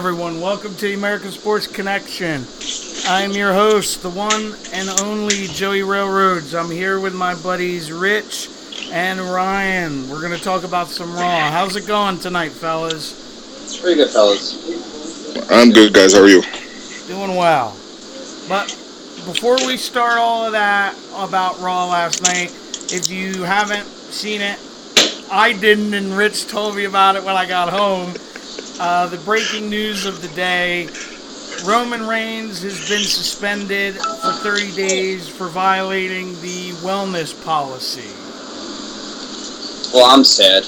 everyone. Welcome to the American Sports Connection. I'm your host, the one and only Joey Railroads. I'm here with my buddies Rich and Ryan. We're going to talk about some Raw. How's it going tonight, fellas? It's pretty good, fellas. I'm good, guys. How are you? Doing well. But before we start all of that about Raw last night, if you haven't seen it, I didn't, and Rich told me about it when I got home. The breaking news of the day, Roman Reigns has been suspended for 30 days for violating the wellness policy. Well, I'm sad.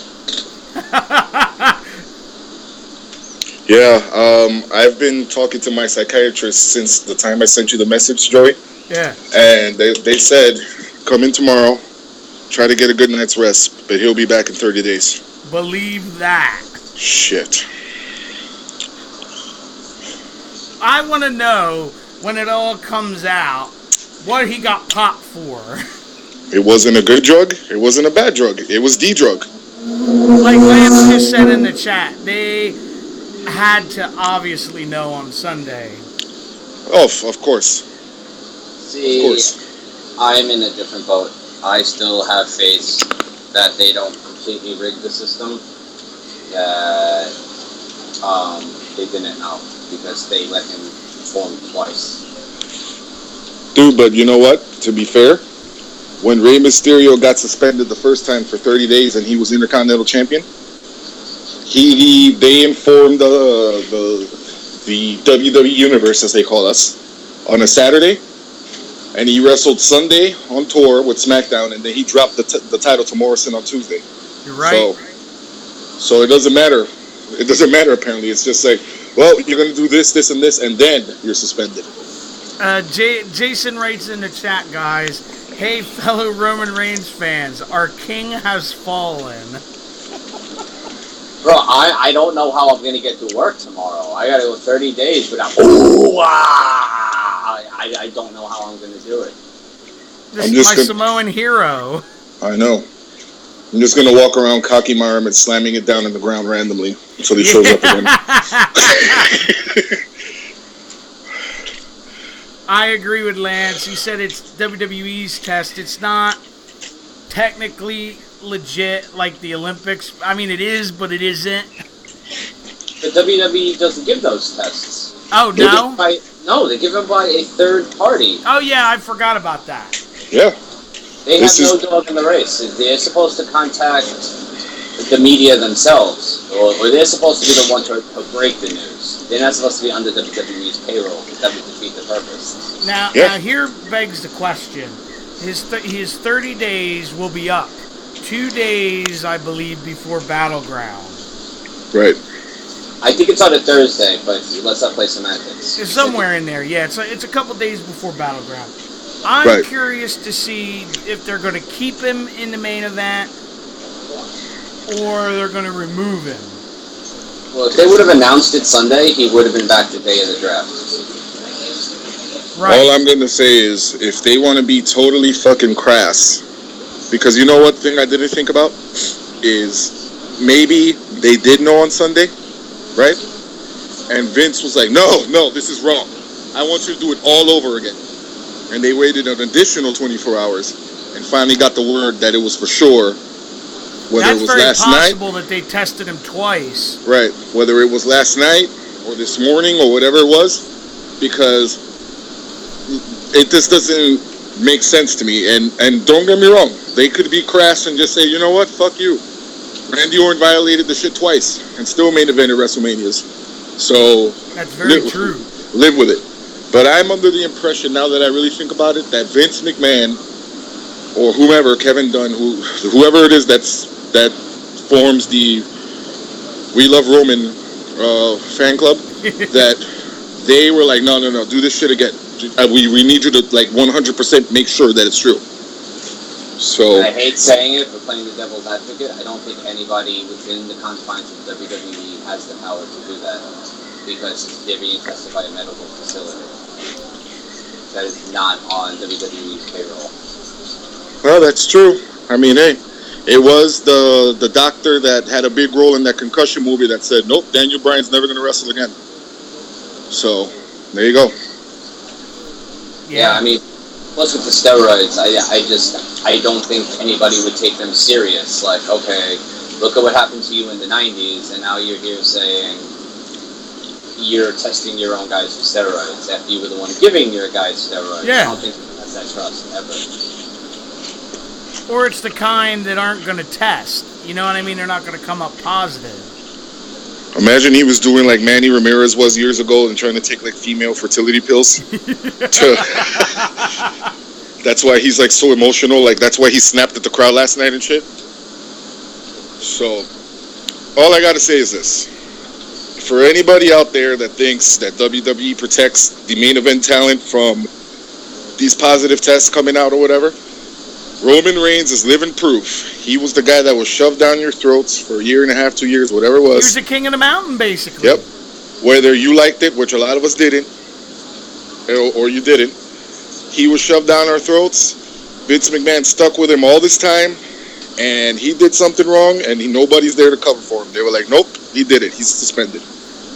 Yeah, I've been talking to my psychiatrist since the time I sent you the message, Joey. Yeah. And they said, come in tomorrow, try to get a good night's rest, but he'll be back in 30 days. Believe that. Shit. I want to know, when it all comes out, what he got popped for. It wasn't a good drug. It wasn't a bad drug. It was the drug. Like Lance just said in the chat, they had to obviously know on Sunday. Oh, of course. See, of course. I'm in a different boat. I still have faith that they don't completely rig the system. That they didn't know because they let him perform twice. Dude, but you know what? To be fair, when Rey Mysterio got suspended the first time for 30 days and he was Intercontinental Champion, they informed the WWE Universe, as they call us, on a Saturday, and he wrestled Sunday on tour with SmackDown, and then he dropped the title to Morrison on Tuesday. You're right. So it doesn't matter. It doesn't matter, apparently. It's just like, well, you're going to do this, this, and this, and then you're suspended. Jason writes in the chat, guys, hey, fellow Roman Reigns fans, our king has fallen. Bro, I don't know how I'm going to get to work tomorrow. I got to go 30 days without... I don't know how I'm going to do it. This is my Samoan hero. I know. I'm just going to walk around cocking my arm and slamming it down on the ground randomly until he shows up again. I agree with Lance. He said it's WWE's test. It's not technically legit like the Olympics. I mean, it is, but it isn't. The WWE doesn't give those tests. Oh, no? No, they give them by a third party. Oh, yeah, I forgot about that. Yeah. They have no dog in the race. They're supposed to contact the media themselves, or they're supposed to be the one to break the news. They're not supposed to be under WWE's payroll, because that would defeat the purpose. Now here begs the question. His 30 days will be up. 2 days, I believe, before Battleground. Right. I think it's on a Thursday, but let's not play semantics. It's somewhere in there, yeah. It's a couple days before Battleground. I'm curious to see if they're going to keep him in the main event or they're going to remove him. Well, if they would have announced it Sunday, he would have been back the day of the draft. Right. All I'm going to say is, if they want to be totally fucking crass, because you know what thing I didn't think about? Is maybe they did know on Sunday, right? And Vince was like, no, this is wrong. I want you to do it all over again. And they waited an additional 24 hours and finally got the word that it was for sure. Whether it was last night. That's very possible that they tested him twice. Right. Whether it was last night or this morning or whatever it was. Because it just doesn't make sense to me. And don't get me wrong. They could be crass and just say, you know what? Fuck you. Randy Orton violated the shit twice and still main evented WrestleManias. So that's very true. Live with it. But I'm under the impression, now that I really think about it, that Vince McMahon or whomever, Kevin Dunn, whoever it is that forms the We Love Roman fan club, that they were like, no, do this shit again. We need you to like 100% make sure that it's true. So I hate saying it, but playing the devil's advocate, I don't think anybody within the confines of WWE has the power to do that because they're being tested by a medical facility that is not on WWE's payroll. Well, that's true. I mean, hey, it was the doctor that had a big role in that concussion movie that said, nope, Daniel Bryan's never going to wrestle again. So, there you go. Yeah, I mean, plus with the steroids, I don't think anybody would take them serious. Like, okay, look at what happened to you in the 90s, and now you're here saying you're testing your own guys with steroids after you were the one giving your guys steroids. Yeah. I don't think that's that trust ever. Or it's the kind that aren't going to test. You know what I mean? They're not going to come up positive. Imagine he was doing like Manny Ramirez was years ago and trying to take like female fertility pills. That's why he's like so emotional. Like that's why he snapped at the crowd last night and shit. So, all I gotta say is this. For anybody out there that thinks that WWE protects the main event talent from these positive tests coming out or whatever, Roman Reigns is living proof. He was the guy that was shoved down your throats for a year and a half, 2 years, whatever it was. He was the king of the mountain, basically. Yep. Whether you liked it, which a lot of us didn't, or you didn't, he was shoved down our throats. Vince McMahon stuck with him all this time, and he did something wrong, and nobody's there to cover for him. They were like, nope, he did it. He's suspended.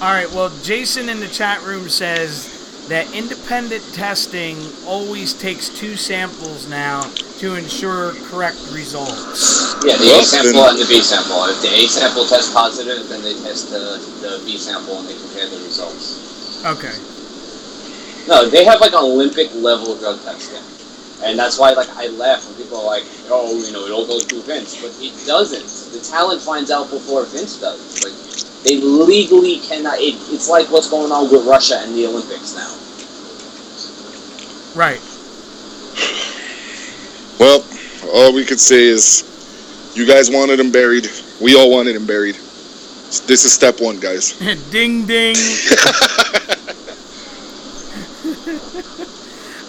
All right, well, Jason in the chat room says that independent testing always takes 2 samples now to ensure correct results. Yeah, the A sample and the B sample. If the A sample tests positive, then they test the B sample and they compare the results. Okay. No, they have like an Olympic level drug testing. And that's why like I laugh when people are like, oh, you know, it all goes through Vince. But it doesn't. The talent finds out before Vince does. Like, they legally cannot. It's like what's going on with Russia and the Olympics now. Right. Well, all we could say is you guys wanted him buried. We all wanted him buried. This is step 1, guys. Ding, ding.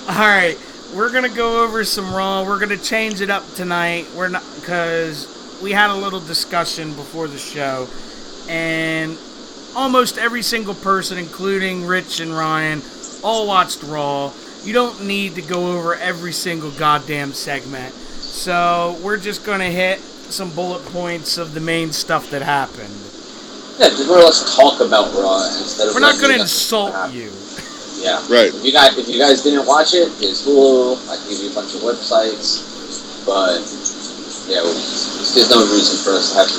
All right. We're going to go over some Raw. We're going to change it up tonight. We're not, because we had a little discussion before the show. And almost every single person, including Rich and Ryan, all watched Raw. You don't need to go over every single goddamn segment. So we're just going to hit some bullet points of the main stuff that happened. Yeah, just let's talk about Raw instead of. We're not going to insult you. Yeah. Right. If you guys didn't watch it, it's Hulu. I can give you a bunch of websites, but yeah, there's no reason for us to have to,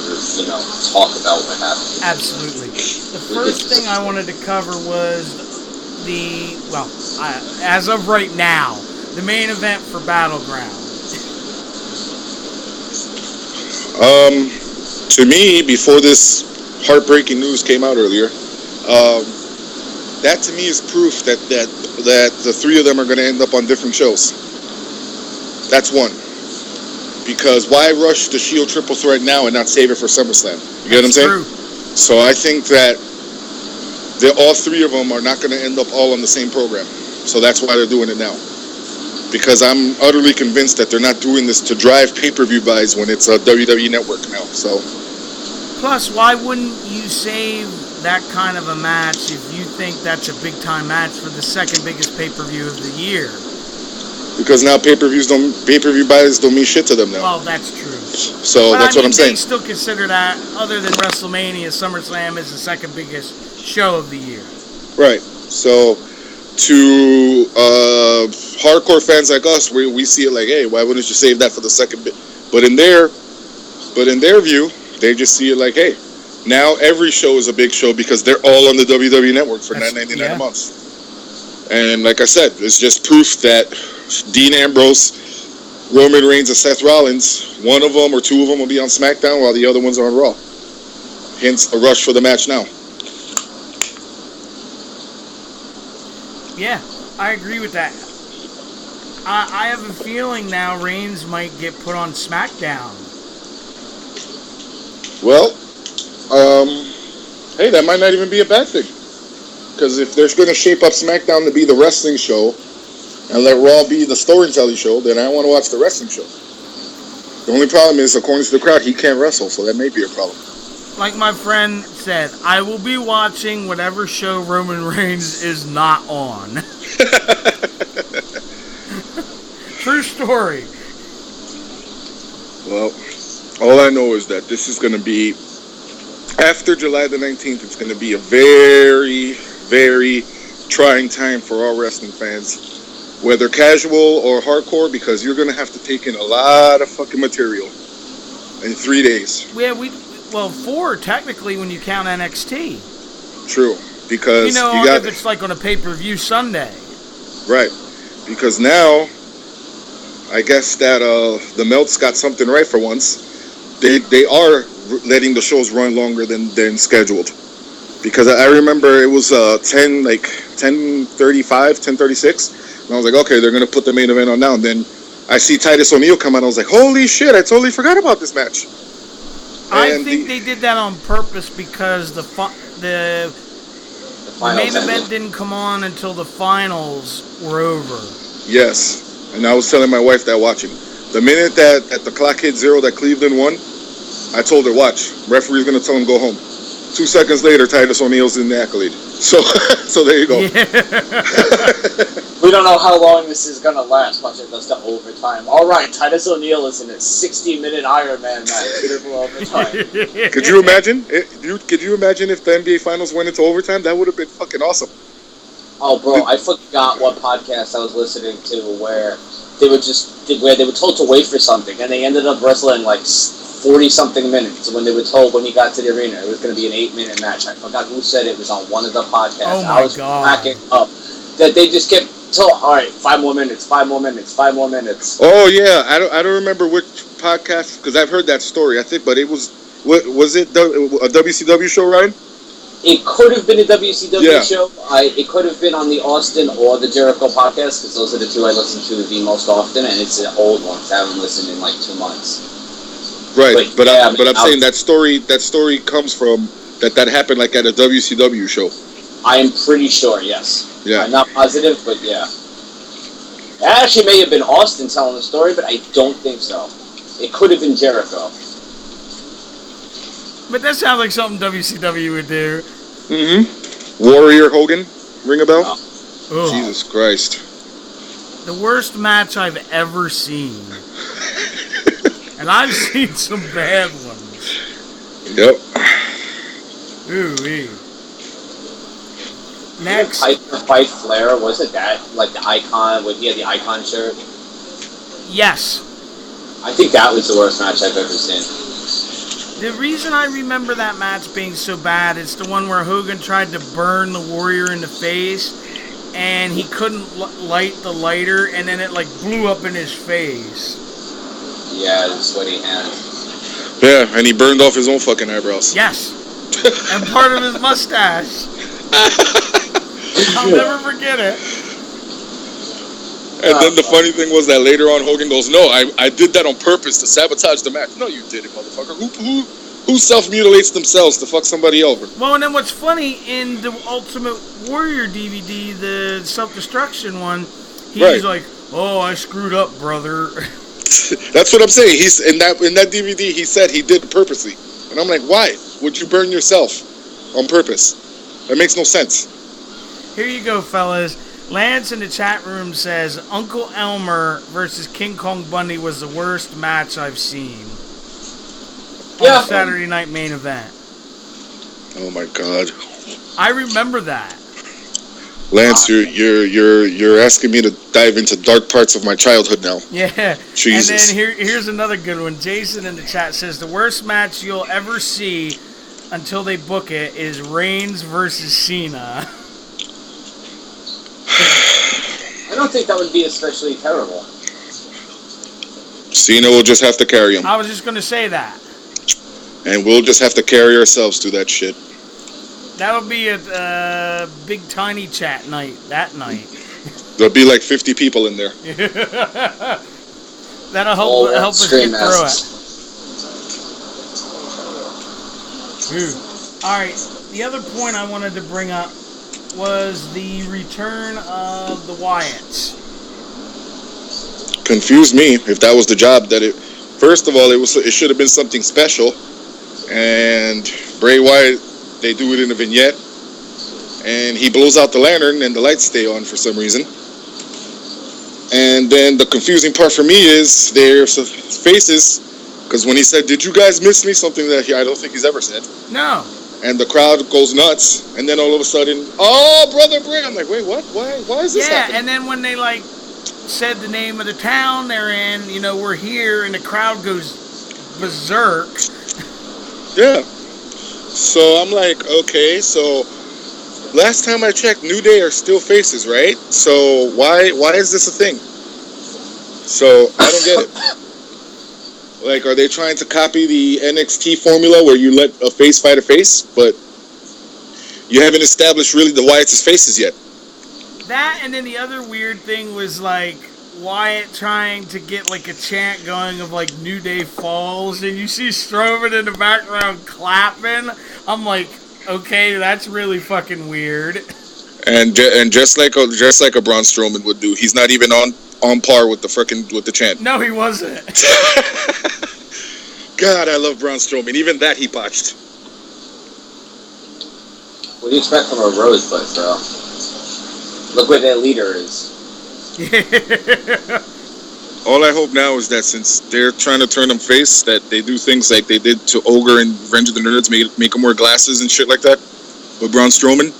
talk about what happened. Absolutely. The first thing I wanted to cover was as of right now, the main event for Battleground. To me, before this heartbreaking news came out earlier, that to me is proof that the 3 of them are going to end up on different shows. That's one. Because why rush the Shield Triple Threat now and not save it for SummerSlam? You get what I'm saying? True. So I think that all 3 of them are not going to end up all on the same program. So that's why they're doing it now. Because I'm utterly convinced that they're not doing this to drive pay-per-view buys when it's a WWE Network now. So. Plus, why wouldn't you save that kind of a match if you think that's a big-time match for the second biggest pay-per-view of the year? Because now pay-per-view buys don't mean shit to them now. Well, that's true. So that's what I'm saying. They still consider that, other than WrestleMania, SummerSlam is the second biggest show of the year. Right. So to hardcore fans like us, we see it like, hey, why wouldn't you save that for the second bit? But in their view, they just see it like, hey, now every show is a big show because they're all on the WWE Network for $9.99 a month. And like I said, it's just proof that Dean Ambrose, Roman Reigns, and Seth Rollins, one of them or 2 of them will be on SmackDown while the other ones are on Raw. Hence, a rush for the match now. Yeah, I agree with that. I have a feeling now Reigns might get put on SmackDown. Well, hey, that might not even be a bad thing. Because if they're going to shape up SmackDown to be the wrestling show and let Raw be the storytelling show, then I want to watch the wrestling show. The only problem is, according to the crowd, he can't wrestle, so that may be a problem. Like my friend said, I will be watching whatever show Roman Reigns is not on. True story. Well, all I know is that this is going to be, after July the 19th, it's going to be a very, very trying time for all wrestling fans, whether casual or hardcore, because you're going to have to take in a lot of fucking material in 3 days. Yeah, 4 technically when you count NXT. True, because you you got, if it's like on a pay-per-view Sunday. Right, because now I guess that the Melts got something right for once. They are letting the shows run longer than scheduled. Because I remember it was 10:35, 10:36, and I was like, okay, they're gonna put the main event on now. And then I see Titus O'Neil come out, and I was like, holy shit, I totally forgot about this match. I think they did that on purpose because the main event didn't come on until the finals were over. Yes, and I was telling my wife that watching. The minute that the clock hit 0 that Cleveland won, I told her, watch, referee's going to tell him go home. 2 seconds later, Titus O'Neil's in the accolade. So there you go. Yeah. We don't know how long this is going to last once it goes to overtime. All right, Titus O'Neil is in a 60-minute Iron Man match. Triple overtime. Could you imagine? Could you imagine if the NBA Finals went into overtime? That would have been fucking awesome. Oh, bro, I forgot what podcast I was listening to where they were told to wait for something, and they ended up wrestling like 40-something minutes when they were told when he got to the arena it was going to be an 8-minute match. I forgot who said it. It was on one of the podcasts. Oh my I was cracking up that they just kept told, all right, 5 more minutes, 5 more minutes, 5 more minutes. Oh yeah, I don't remember which podcast because I've heard that story. I think, but it was it a WCW show, Ryan? It could have been a WCW show. It could have been on the Austin or the Jericho podcast because those are the two I listen to the most often, and it's an old one. I haven't listened in like 2 months. Right, but I'm saying that story comes from that happened like at a WCW show. I am pretty sure, yes. Yeah. I'm not positive, but yeah. It actually may have been Austin telling the story, but I don't think so. It could have been Jericho. But that sounds like something WCW would do. Mm-hmm. Warrior Hogan, ring a bell? Oh. Jesus Christ. The worst match I've ever seen. And I've seen some bad ones. Yep. Ooh-wee. Next. Piper fight Flair, was it that? Like the icon, he had the icon shirt? Yes. I think that was the worst match I've ever seen. The reason I remember that match being so bad is the one where Hogan tried to burn the Warrior in the face, and he couldn't light the lighter, and then it like blew up in his face. Yeah, the sweaty hands. Yeah, and he burned off his own fucking eyebrows. Yes. And part of his mustache. I'll never forget it. And then the funny thing was that later on Hogan goes, no, I did that on purpose to sabotage the match. No, you didn't, motherfucker. Who self-mutilates themselves to fuck somebody over? Well, and then what's funny, in the Ultimate Warrior DVD, the self-destruction one, he's like, oh, I screwed up, brother. That's what I'm saying. He's in that DVD, he said he did it purposely. And I'm like, why would you burn yourself on purpose? That makes no sense. Here you go, fellas. Lance in the chat room says, Uncle Elmer versus King Kong Bundy was the worst match I've seen. On the Saturday night main event. Oh my God. I remember that. Lance, you're asking me to dive into dark parts of my childhood now. Yeah. Jesus. And then here's another good one. Jason in the chat says, the worst match you'll ever see until they book it is Reigns versus Cena. I don't think that would be especially terrible. Cena will just have to carry him. I was just going to say that. And we'll just have to carry ourselves through that shit. That'll be a big tiny chat night that night. There'll be like 50 people in there. That'll help us get through it. Alright, the other point I wanted to bring up was the return of the Wyatts. Confused me if that was the job that it. First of all, it should have been something special, and Bray Wyatt, they do it in a vignette, and he blows out the lantern and the lights stay on for some reason. And then the confusing part for me is their faces, because when he said, "Did you guys miss me?" something that I don't think he's ever said. No. and the crowd goes nuts, and then all of a sudden, oh, Brother Bray. I'm like, wait, what? Why is this happening? Yeah, and then when they, like, said the name of the town they're in, you know, we're here, and the crowd goes berserk. Yeah. So I'm like, okay, so last time I checked, New Day are still faces, right? So why is this a thing? So I don't get it. Like, are they trying to copy the NXT formula where you let a face fight a face, but you haven't established really the Wyatt's faces yet? That, and then the other weird thing was, like, Wyatt trying to get, like, a chant going of, like, New Day falls, and you see Strowman in the background clapping. I'm like, okay, that's really fucking weird. And just like a Braun Strowman would do, he's not even on par with the chant. No, he wasn't. God, I love Braun Strowman. Even that he botched. What do you expect from a rosebud, bro? Look where their leader is. All I hope now is that since they're trying to turn them face, that they do things like they did to Ogre and Revenge of the Nerds, make him wear glasses and shit like that with Braun Strowman.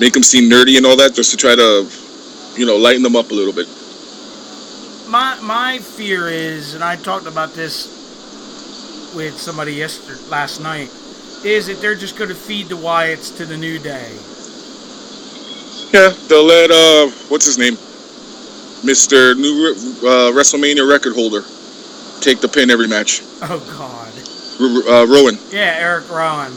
Make him seem nerdy and all that, just to try to, you know, lighten them up a little bit. My fear is, and I talked about this with somebody last night, is that they're just going to feed the Wyatts to the New Day. Yeah, they'll let, what's his name? Mr. New WrestleMania record holder take the pin every match. Oh, God. Rowan. Yeah, Eric Rowan.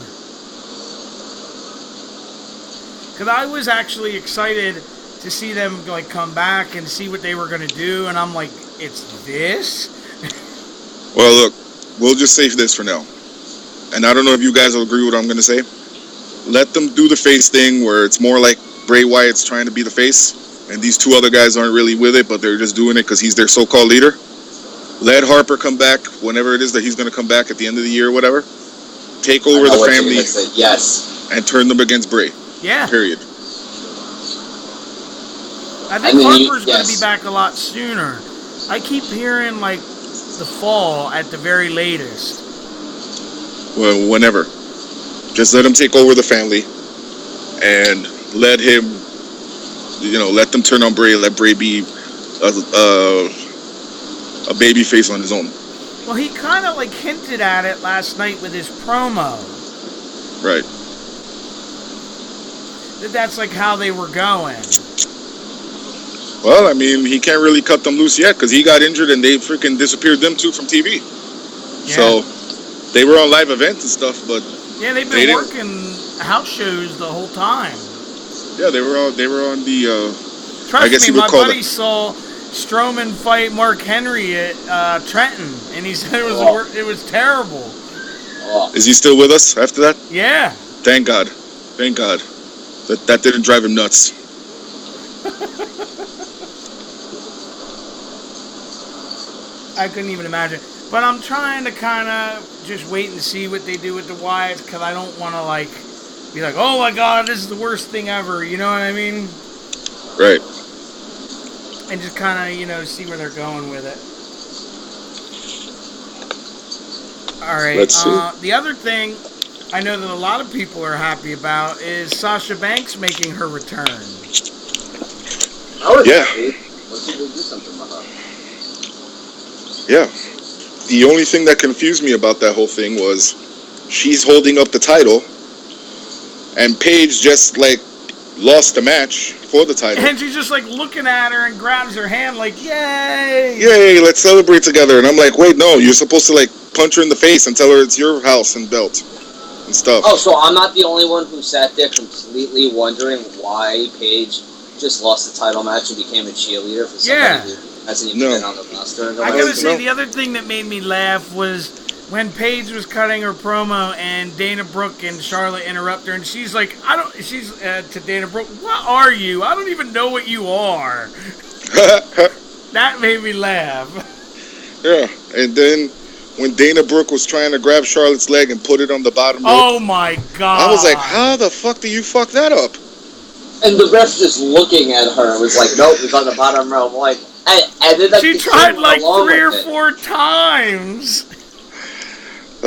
Because I was actually excited to see them, like, come back and see what they were going to do, and I'm like, it's this? Well, look, we'll just save this for now. And I don't know if you guys will agree with what I'm going to say. Let them do the face thing where it's more like Bray Wyatt's trying to be the face, and these two other guys aren't really with it, but they're just doing it because he's their so-called leader. Let Harper come back whenever it is that he's going to come back at the end of the year or whatever. Take over the family. Yes. And turn them against Bray. Yeah. Period. I think Harper's going to be back a lot sooner. I keep hearing, like, the fall at the very latest. Well, whenever. Just let him take over the family and let him, you know, let them turn on Bray. Let Bray be a baby face on his own. Well, he kind of, like, hinted at it last night with his promo. Right. That's, like, how they were going. Well, I mean, he can't really cut them loose yet because he got injured and they freaking disappeared them too from TV. Yeah. So they were on live events and stuff, but yeah, they've been working house shows the whole time. Yeah, they were on the. Trust I guess me, you would my call buddy saw Strowman fight Mark Henry at Trenton, and he said it was terrible. Is he still with us after that? Yeah. Thank God. That didn't drive him nuts. I couldn't even imagine. But I'm trying to kind of just wait and see what they do with the Wyatts, because I don't want to, like, be like, oh my God, this is the worst thing ever. You know what I mean? Right. And just kind of, you know, see where they're going with it. All right. Let's see. The other thing I know that a lot of people are happy about is Sasha Banks making her return. I was happy. Let's see if we do something about her. Yeah. The only thing that confused me about that whole thing was she's holding up the title and Paige just, like, lost the match for the title. And she's just, like, looking at her and grabs her hand like, yay! Yay, let's celebrate together. And I'm like, wait, no, you're supposed to, like, punch her in the face and tell her it's your house and belt and stuff. Oh, so I'm not the only one who sat there completely wondering why Paige just lost the title match and became a cheerleader for somebody who hasn't even been on the roster. I gotta say, the other thing that made me laugh was when Paige was cutting her promo and Dana Brooke and Charlotte interrupt her, and she's like, to Dana Brooke, what are you? I don't even know what you are. That made me laugh. Yeah, and then when Dana Brooke was trying to grab Charlotte's leg and put it on the bottom rope. Oh my God. I was like, how the fuck do you fuck that up? And the ref just looking at her was like, nope, it's on the bottom rope. Like, and then she tried like 3 or 4 times.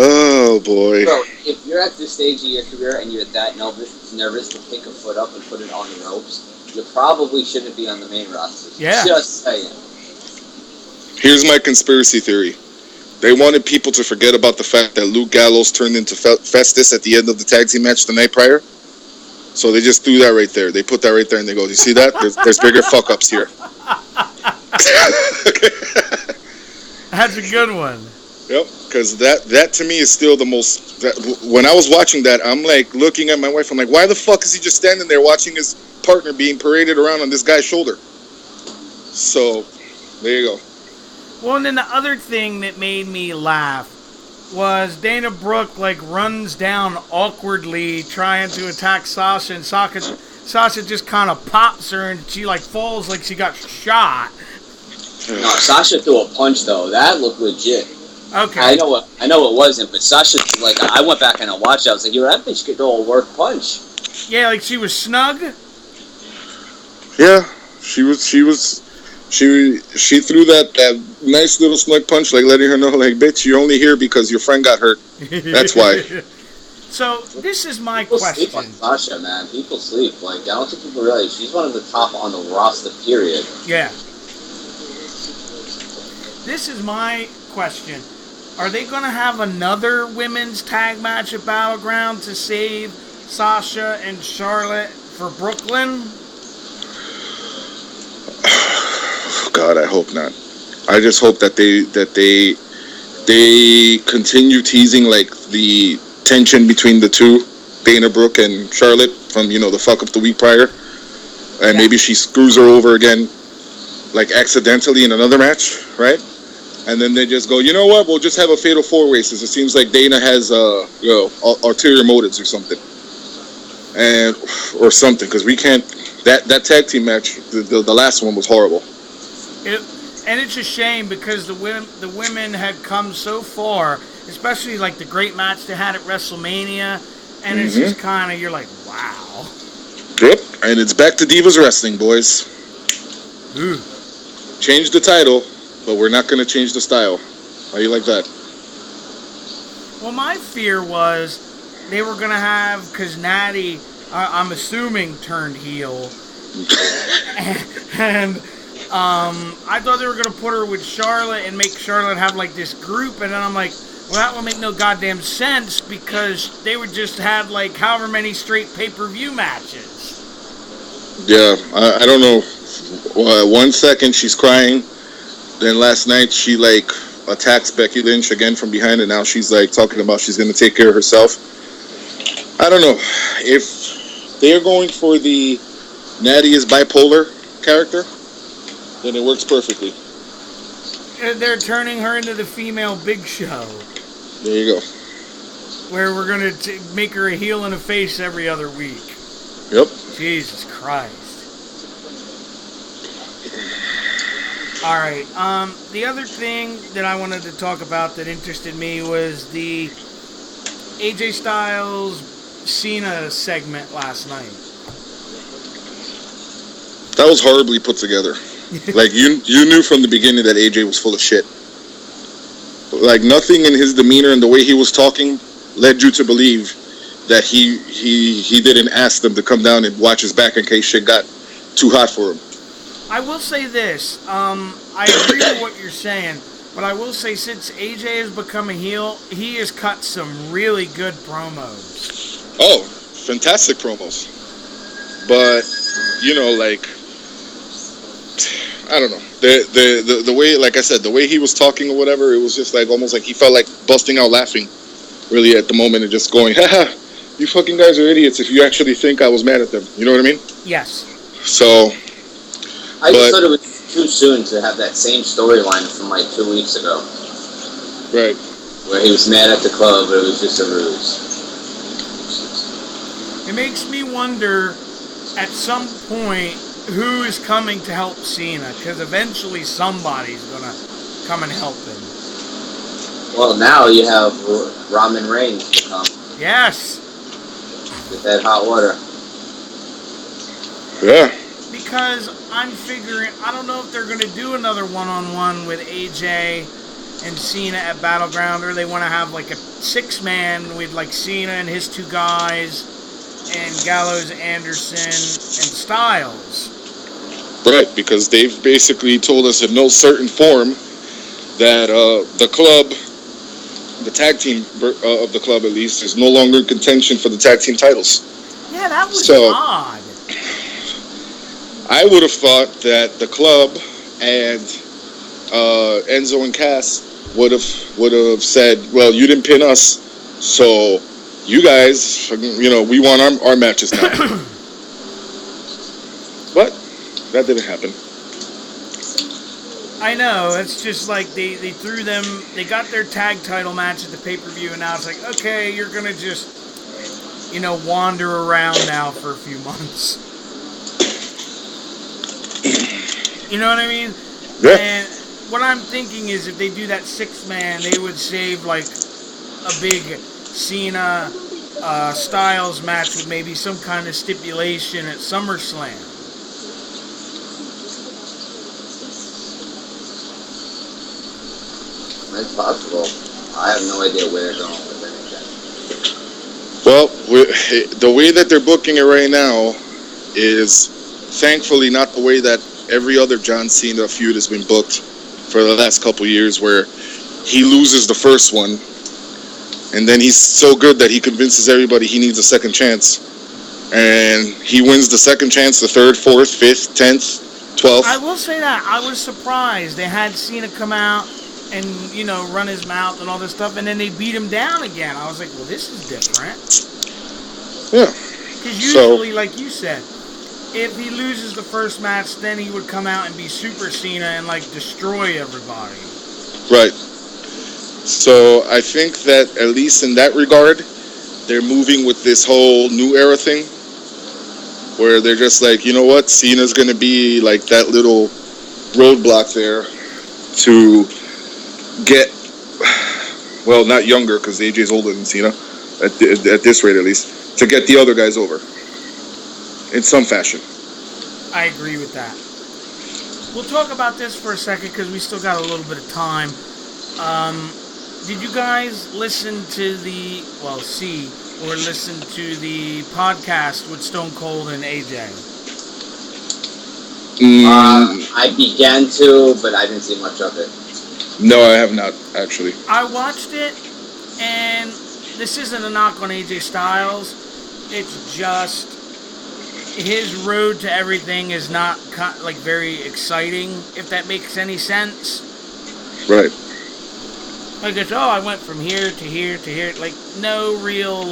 Oh boy. Bro, if you're at this stage of your career and you're that nervous to pick a foot up and put it on the ropes, you probably shouldn't be on the main roster. Yeah. Just saying. Here's my conspiracy theory. They wanted people to forget about the fact that Luke Gallows turned into Festus at the end of the tag team match the night prior. So they just threw that right there. They put that right there and they go, you see that? There's bigger fuck-ups here. That's a good one. Yep, because that to me is still the most... when I was watching that, I'm like looking at my wife. I'm like, why the fuck is he just standing there watching his partner being paraded around on this guy's shoulder? So, there you go. Well, and then the other thing that made me laugh was Dana Brooke, like, runs down awkwardly trying to attack Sasha, and Sasha just kind of pops her, and she, like, falls like she got shot. No, Sasha threw a punch, though. That looked legit. Okay. I know it wasn't, but Sasha, like, I went back and I watched it. I was like, that bitch could throw a work punch. Yeah, like she was snug? Yeah, she threw that nice little snug punch, like letting her know, like, bitch, you're only here because your friend got hurt. That's why. So, this is my People question. sleep on Sasha, man. People sleep. Like, I don't think people realize she's one of the top on the roster, period. Yeah. This is my question. Are they going to have another women's tag match at Battleground to save Sasha and Charlotte for Brooklyn? God, I hope not. I just hope that they continue teasing, like, the tension between the two, Dana Brooke and Charlotte, from, the fuck up the week prior. And maybe she screws her over again, like, accidentally in another match, right? And then they just go, you know what? We'll just have a fatal four-way, since it seems like Dana has, ulterior motives or something. Or something, because we can't... That tag team match, the last one was horrible. And it's a shame because the women had come so far, especially like the great match they had at WrestleMania, and it's just kind of, you're like, wow. Yep, and it's back to Divas Wrestling, boys. Ooh. Change the title, but we're not going to change the style. How you like that? Well, my fear was they were going to have, because Natty, I'm assuming, turned heel. and I thought they were going to put her with Charlotte and make Charlotte have, like, this group. And then I'm like, well, that would make no goddamn sense because they would just have, like, however many straight pay-per-view matches. Yeah, I don't know. 1 second she's crying. Then last night she, like, attacks Becky Lynch again from behind. And now she's, like, talking about she's going to take care of herself. I don't know. If they're going for the Natty is bipolar character, then it works perfectly. They're turning her into the female Big Show. There you go. Where we're going to make her a heel and a face every other week. Yep. Jesus Christ. Alright, the other thing that I wanted to talk about that interested me was the AJ Styles Cena segment last night. That was horribly put together. Like, you knew from the beginning that AJ was full of shit. Like, nothing in his demeanor and the way he was talking led you to believe that he didn't ask them to come down and watch his back in case shit got too hot for him. I will say this. I agree with what you're saying, but I will say since AJ has become a heel, he has cut some really good promos. Oh, fantastic promos. But, like, I don't know. The way, like I said, the way he was talking or whatever, it was just like almost like he felt like busting out laughing really at the moment and just going, haha, you fucking guys are idiots if you actually think I was mad at them. You know what I mean? Yes. So... I just thought it was too soon to have that same storyline from like 2 weeks ago. Right. Where he was mad at the club, but it was just a ruse. It makes me wonder, at some point, who is coming to help Cena? Because eventually somebody's going to come and help him. Well, now you have Roman Reigns to come. Yes. With that hot water. Yeah. Because I'm figuring, I don't know if they're going to do another one-on-one with AJ and Cena at Battleground, or they want to have like a 6-man with like Cena and his 2 guys, and Gallows, Anderson, and Styles. Right, because they've basically told us in no certain form that the club, the tag team of the club at least, is no longer in contention for the tag team titles. Yeah, that was So, odd. I would have thought that the club and Enzo and Cass would have said, well, you didn't pin us, so you guys, we want our matches now. But that didn't happen. I know, it's just like they threw them, they got their tag title match at the pay-per-view, and now it's like, okay, you're going to just, wander around now for a few months. You know what I mean? Yeah. And what I'm thinking is if they do that 6-man, they would save like a big Cena Styles match with maybe some kind of stipulation at SummerSlam. It's possible. I have no idea where they're going with anything. Well, the way that they're booking it right now is thankfully not the way that every other John Cena feud has been booked for the last couple years, where he loses the first one and then he's so good that he convinces everybody he needs a second chance, and he wins the second chance, the third, fourth, fifth, 10th, 12th. I will say that I was surprised they had Cena come out and run his mouth and all this stuff, and then they beat him down again. I was like, well, this is different. Yeah. Because usually, like you said, if he loses the first match, then he would come out and be Super Cena and like destroy everybody. Right. So I think that at least in that regard, they're moving with this whole new era thing, where they're just like, you know what, Cena's going to be like that little roadblock there to get, well, not younger, because AJ's older than Cena, at this rate at least, to get the other guys over in some fashion. I agree with that. We'll talk about this for a second because we still got a little bit of time. Did you guys listen to listen to the podcast with Stone Cold and AJ? I began to, but I didn't see much of it. No, I have not, actually. I watched it, and this isn't a knock on AJ Styles. It's just his road to everything is not like very exciting, if that makes any sense. Right. Like it's, I went from here to here to here. Like no real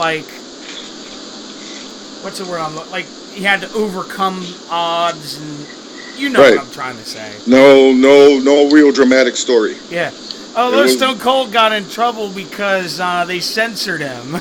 what's the word like he had to overcome odds and right. What I'm trying to say. No real dramatic story. Yeah. Although Stone Cold got in trouble because they censored him.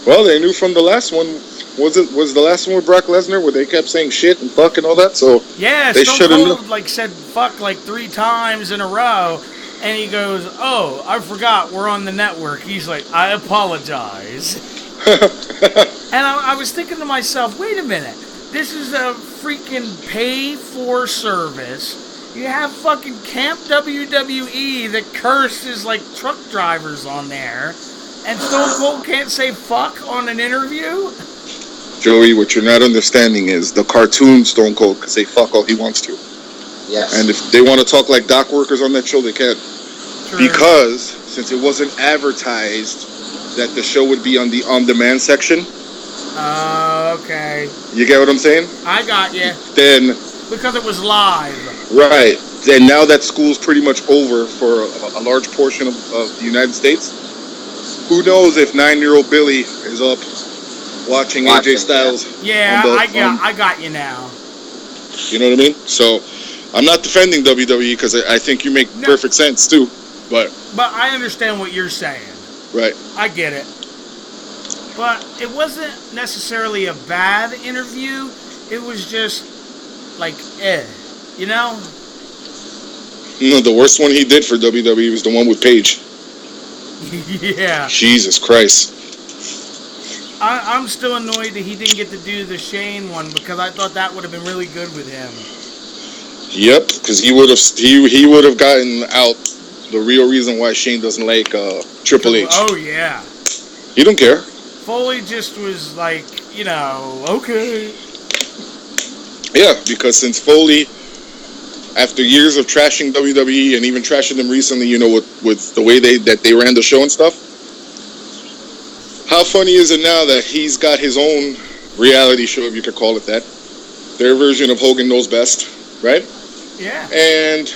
Well, they knew from the last one. Was the last one with Brock Lesnar where they kept saying shit and fuck and all that? So yeah, they Stone Cold said fuck 3 times in a row, and he goes, "Oh, I forgot we're on the network." He's like, "I apologize." And I was thinking to myself, wait a minute, this is a freaking pay-for service. You have fucking Camp WWE that curses like truck drivers on there, and Stone Cold can't say fuck on an interview? Joey, what you're not understanding is the cartoon Stone Cold can say fuck all he wants to. Yes. And if they want to talk like dock workers on that show, they can. True. Because since it wasn't advertised that the show would be on the on-demand section. Okay. You get what I'm saying? I got you. Then. Because it was live. Right. And now that school's pretty much over for a large portion of the United States. Who knows if 9-year-old Billy is up watching AJ Styles. Yeah, I got you now. You know what I mean? So, I'm not defending WWE because I think you make perfect sense too. But I understand what you're saying. Right. I get it. But it wasn't necessarily a bad interview. It was just you know? No, the worst one he did for WWE was the one with Paige. Yeah. Jesus Christ. I'm still annoyed that he didn't get to do the Shane one because I thought that would have been really good with him. Yep, because he would have gotten out the real reason why Shane doesn't like Triple H. Oh, yeah. He don't care. Foley just was like, okay. Yeah, because since Foley, after years of trashing WWE and even trashing them recently, with the way that they ran the show and stuff, how funny is it now that he's got his own reality show, if you could call it that? Their version of Hogan Knows Best, right? Yeah. And,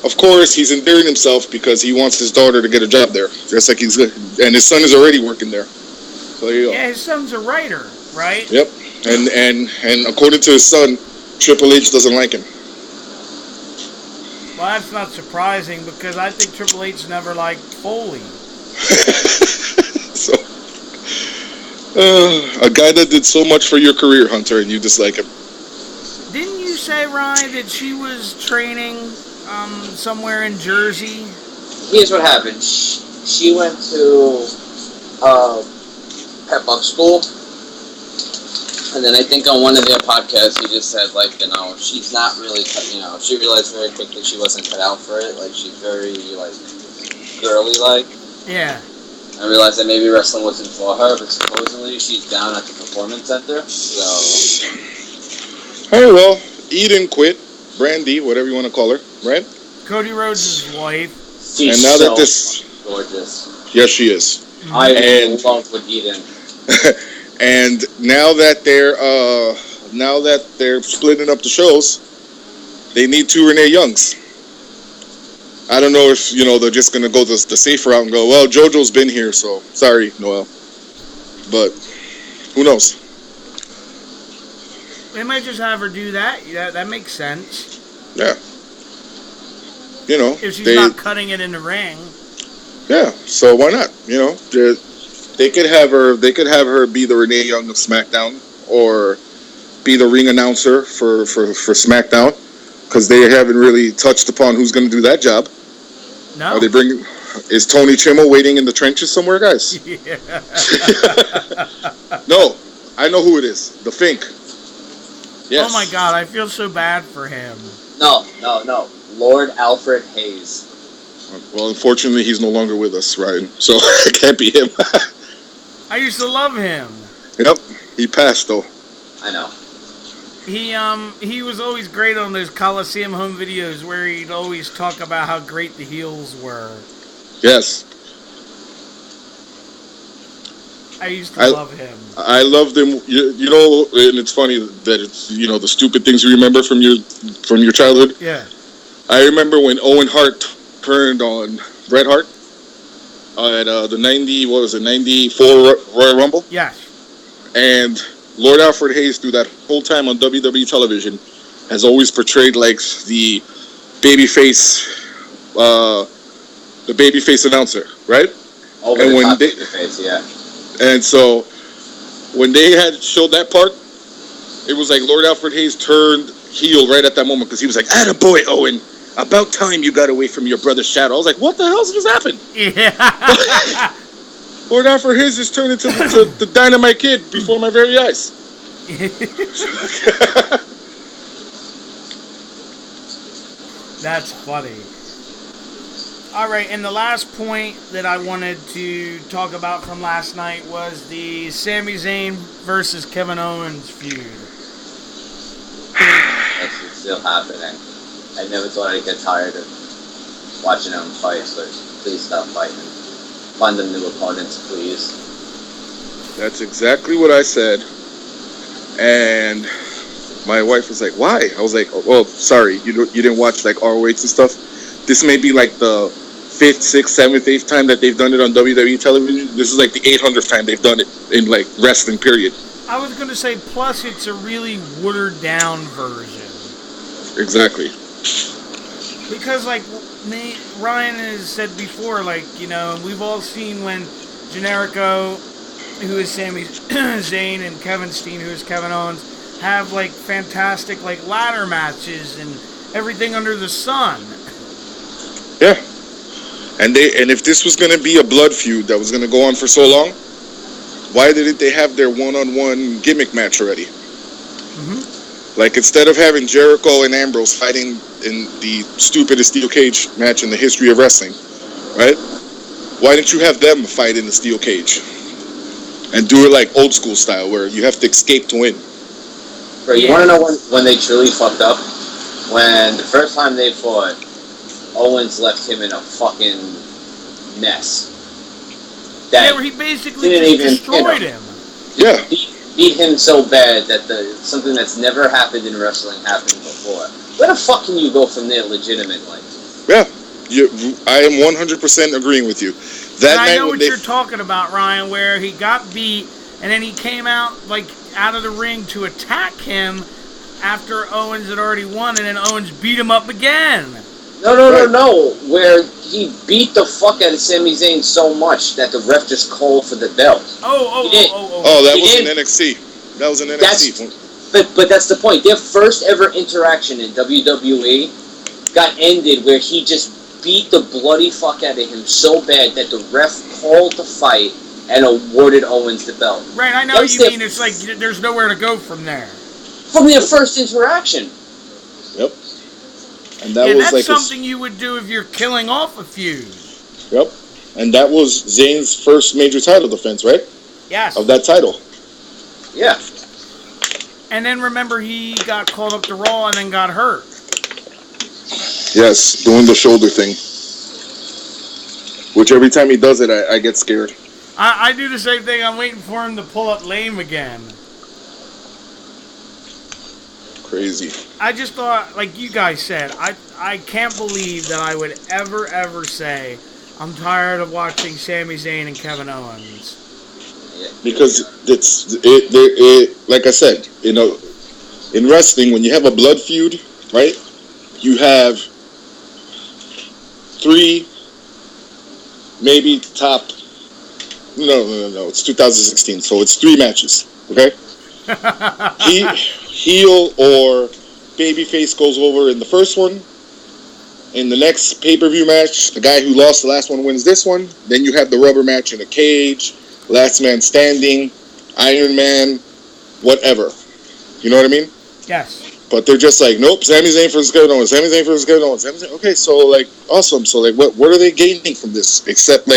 of course, he's endearing himself because he wants his daughter to get a job there. Just like and his son is already working there. So there you go. Yeah, his son's a writer, right? Yep. And according to his son, Triple H doesn't like him. Well, that's not surprising because I think Triple H never liked Foley. So, a guy that did so much for your career, Hunter, and you dislike him. Didn't you say, Ryan, that she was training somewhere in Jersey? Here's what happened. She went to pep up school, and then I think on one of their podcasts he just said, like, she's not really, she realized very quickly she wasn't cut out for it. Like, she's very, like, girly-like. Yeah. I realized that maybe wrestling wasn't for her, but supposedly she's down at the performance center, so... Oh, well, Eden quit. Brandy, whatever you want to call her, right? Cody Rhodes' wife. She's and now so that this... gorgeous. Yes, she is. I love with Eden. And now that they're splitting up the shows, they need 2 Renee Youngs. I don't know if they're just gonna go the safer route and go, well, JoJo's been here, so sorry, Noel. But who knows? They might just have her do that. Yeah, that makes sense. Yeah. If she's not cutting it in the ring. Yeah. So why not? They could have her be the Renee Young of SmackDown, or be the ring announcer for SmackDown, because they haven't really touched upon who's going to do that job. No. Are they bringing? Is Tony Chimmel waiting in the trenches somewhere, guys? Yeah. No, I know who it is. The Fink. Yes. Oh my God, I feel so bad for him. No. Lord Alfred Hayes. Well, unfortunately, he's no longer with us, Ryan. So it can't be him. I used to love him. Yep, he passed though. I know. He was always great on those Coliseum home videos where he'd always talk about how great the heels were. Yes. I used to love him. I loved him. And it's funny that it's the stupid things you remember from your childhood. Yeah. I remember when Owen Hart turned on Bret Hart at the 94 Royal Rumble. Yes. And Lord Alfred Hayes, through that whole time on WWE television, has always portrayed like the babyface announcer, right? Over and the when top they, babyface, yeah. And so when they had showed that part, it was like Lord Alfred Hayes turned heel right at that moment, because he was like, "Attaboy, Owen. About time you got away from your brother's shadow." I was like, what the hell's just happened? Yeah. Lord Alfred Hayes just turned into the Dynamite Kid before my very eyes. That's funny. All right, and the last point that I wanted to talk about from last night was the Sami Zayn versus Kevin Owens feud. It's still happening. I never thought I'd get tired of watching them fight, so please stop fighting. Find them new opponents, please. That's exactly what I said. And my wife was like, why? I was like, oh, well, sorry, you didn't watch like ROH and stuff. This may be like the 5th, 6th, 7th, 8th time that they've done it on WWE television. This is like the 800th time they've done it in like wrestling, period. I was going to say, plus it's a really watered down version. Exactly. Because like Ryan has said before, like, we've all seen when Generico, who is Sami Zayn, and Kevin Steen, who is Kevin Owens, have like fantastic like ladder matches and everything under the sun. Yeah. And if this was going to be a blood feud that was going to go on for so long, why didn't they have their one-on-one gimmick match already? Mm-hmm. Like, instead of having Jericho and Ambrose fighting in the stupidest steel cage match in the history of wrestling, right? Why didn't you have them fight in the steel cage and do it like old school style, where you have to escape to win? Bro, you want to know when they truly fucked up? When the first time they fought, Owens left him in a fucking mess. Yeah, where he basically just destroyed him. Yeah. Beat him so bad that something that's never happened in wrestling happened before. Where the fuck can you go from there legitimately? Yeah. I am 100% agreeing with you. And I know what you're talking about, Ryan, where he got beat and then he came out out of the ring to attack him after Owens had already won, and then Owens beat him up again. No. Where he beat the fuck out of Sami Zayn so much that the ref just called for the belt. Oh, that was in NXT. That was in NXT. But that's the point. Their first ever interaction in WWE got ended where he just beat the bloody fuck out of him so bad that the ref called the fight and awarded Owens the belt. Right, I know what you mean. It's like there's nowhere to go from there. From their first interaction. Yep. And that's something you would do if you're killing off a feud. Yep. And that was Zayn's first major title defense, right? Yes. Of that title. Yeah. And then remember, he got called up to Raw and then got hurt. Yes, doing the shoulder thing. Which every time he does it, I get scared. I do the same thing. I'm waiting for him to pull up lame again. Crazy. I just thought, like you guys said, I can't believe that I would ever say I'm tired of watching Sami Zayn and Kevin Owens. Because it's like I said, in wrestling, when you have a blood feud, right? You have 3, maybe top. No. It's 2016, so it's 3 matches. Okay. Heel or babyface goes over in the first one. In the next pay-per-view match, the guy who lost the last one wins this one. Then you have the rubber match in a cage, last man standing, Iron Man, whatever. You know what I mean? Yes. But they're just like, nope, Sami Zayn versus Kevin Owens, Sami Zayn versus Kevin Owens, Sami Zayn. Okay, so awesome. So what are they gaining from this except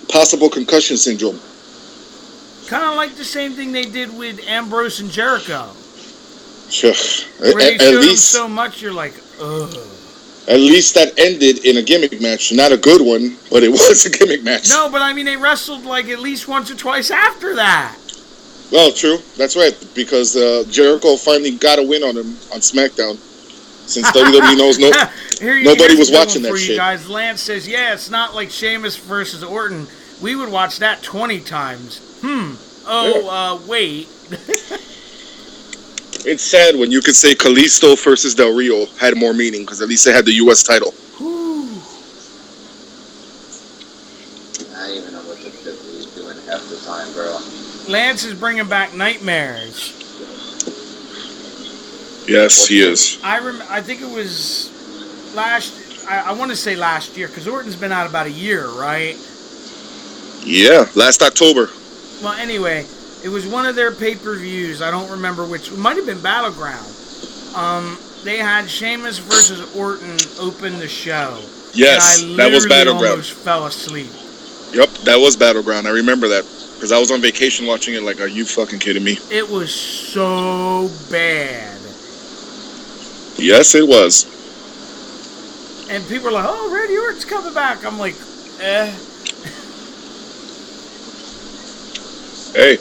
possible concussion syndrome? Kind of like the same thing they did with Ambrose and Jericho. Sure. Where they showed them so much, you're like, ugh. At least that ended in a gimmick match. Not a good one, but it was a gimmick match. No, but I mean, they wrestled at least once or twice after that. Well, true. That's right. Because Jericho finally got a win on him on SmackDown. Since WWE knows nobody was watching that shit. You guys. Lance says, yeah, it's not like Sheamus versus Orton. We would watch that 20 times. Wait. It's sad when you could say Kalisto versus Del Rio had more meaning because at least they had the U.S. title. I don't even know what the WWE is doing half the time, bro. Lance is bringing back nightmares. Yes, he is. I think it was I want to say last year because Orton's been out about a year, right? Yeah, last October. Well, anyway, it was one of their pay-per-views. I don't remember which. It might have been Battleground. They had Sheamus versus Orton open the show. Yes, that was Battleground. I almost fell asleep. Yep, that was Battleground. I remember that because I was on vacation watching it. Are you fucking kidding me? It was so bad. Yes, it was. And people are like, "Oh, Randy Orton's coming back." I'm like, eh. Hey.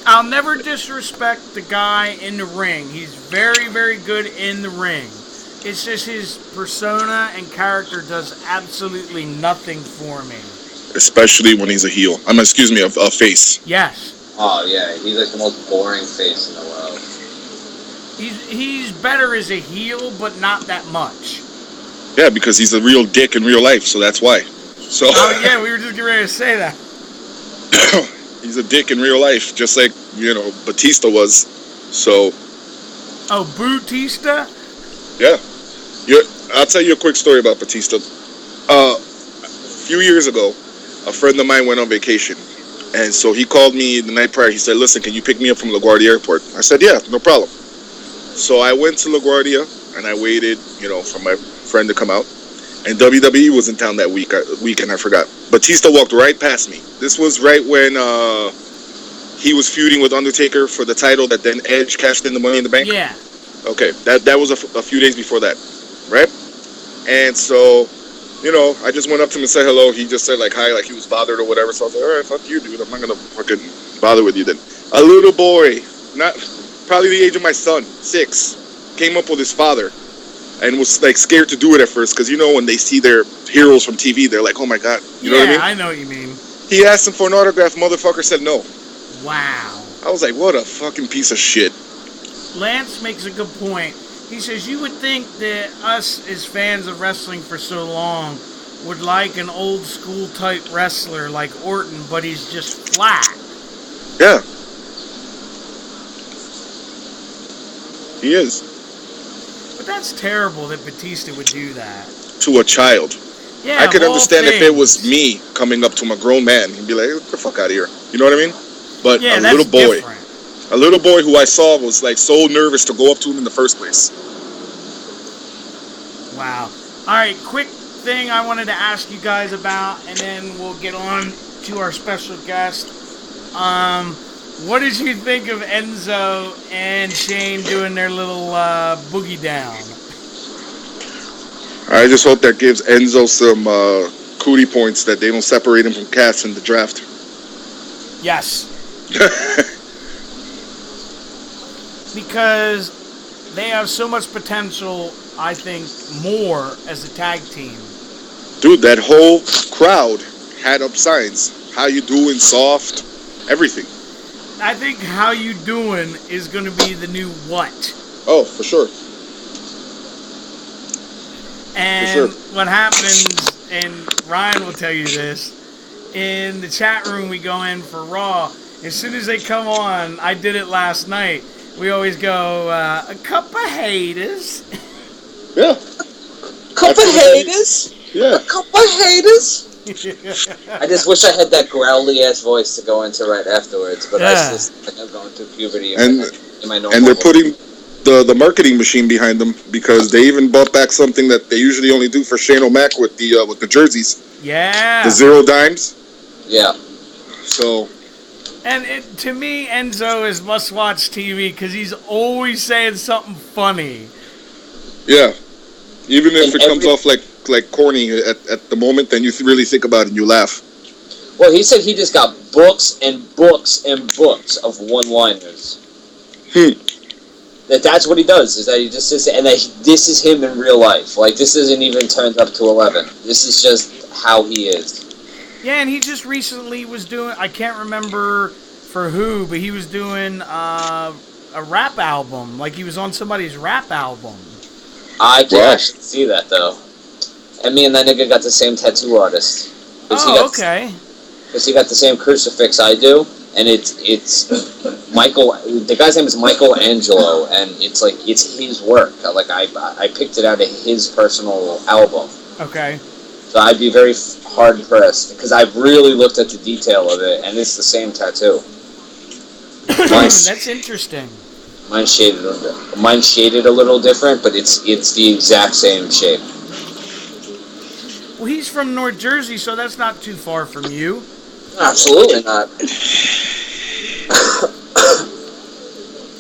I'll never disrespect the guy in the ring. He's very, very good in the ring. It's just his persona and character does absolutely nothing for me. Especially when he's a heel. A face. Yes. Oh, yeah. He's like the most boring face in the world. He's better as a heel, but not that much. Yeah, because he's a real dick in real life, so that's why. So. Oh, yeah, we were just getting ready to say that. He's a dick in real life, just like, Batista was. So. Oh, Batista? Yeah. I'll tell you a quick story about Batista. A few years ago, a friend of mine went on vacation. And so he called me the night prior. He said, listen, can you pick me up from LaGuardia Airport? I said, yeah, no problem. So I went to LaGuardia and I waited, for my friend to come out. And WWE was in town that weekend, I forgot. Batista walked right past me. This was right when he was feuding with Undertaker for the title that then Edge cashed in the Money in the Bank. Yeah. Okay, that was a few days before that, right? And so, you know, I just went up to him and said hello. He just said, like, hi, like he was bothered or whatever. So I was like, all right, fuck you, dude. I'm not going to fucking bother with you then. A little boy, not probably the age of my son, 6, came up with his father and was, like, scared to do it at first because, you know, when they see their heroes from TV, they're like, oh, my God. You know what I mean? I know what you mean. He asked him for an autograph. Motherfucker said no. Wow. I was like, what a fucking piece of shit. Lance makes a good point. He says, you would think that us as fans of wrestling for so long would like an old school type wrestler like Orton, but he's just flat. Yeah. He is. But that's terrible that Batista would do that. To a child. Yeah, I could understand if it was me coming up to a grown man and be like, get the fuck out of here. You know what I mean? But yeah, a little boy. Different. A little boy who I saw was like so nervous to go up to him in the first place. Wow. All right, quick thing I wanted to ask you guys about, and then we'll get on to our special guest. What did you think of Enzo and Shane doing their little boogie down? I just hope that gives Enzo some cootie points that they don't separate him from Cass in the draft. Yes. Because they have so much potential, I think, more as a tag team. Dude, that whole crowd had up signs. How you doing, soft, everything. I think how you doing is going to be the new what. Oh, for sure. And what happens, and Ryan will tell you this, in the chat room we go in for Raw, as soon as they come on, I did it last night, we always go, a cup of haters. Yeah. Couple haters? Yeah. A couple haters? I just wish I had that growly ass voice to go into right afterwards, but I just think I'm going through puberty in my normal. And they're putting the marketing machine behind them because they even brought back something that they usually only do for Shane O'Mac with the jerseys. Yeah. The 0 dimes. Yeah. So. And to me, Enzo is must-watch TV because he's always saying something funny. Yeah. Even if it comes off like corny at the moment, then you really think about it and you laugh. Well, he said he just got books and books and books of one-liners. That's what he does, is that he just sits there, and that this is him in real life. Like, this isn't even turned up to 11. This is just how he is. Yeah, and he just recently was doing, I can't remember for who, but he was doing a rap album. Like, he was on somebody's rap album. I can actually see that, though. And me and that nigga got the same tattoo artist. Okay. Because he got the same crucifix I do, and it's Michael. The guy's name is Michelangelo, and it's his work. Like I picked it out of his personal album. Okay. So I'd be very hard pressed because I've really looked at the detail of it, and it's the same tattoo. That's interesting. Mine's shaded a little different, but it's the exact same shape. Well, he's from North Jersey, so that's not too far from you. Absolutely not.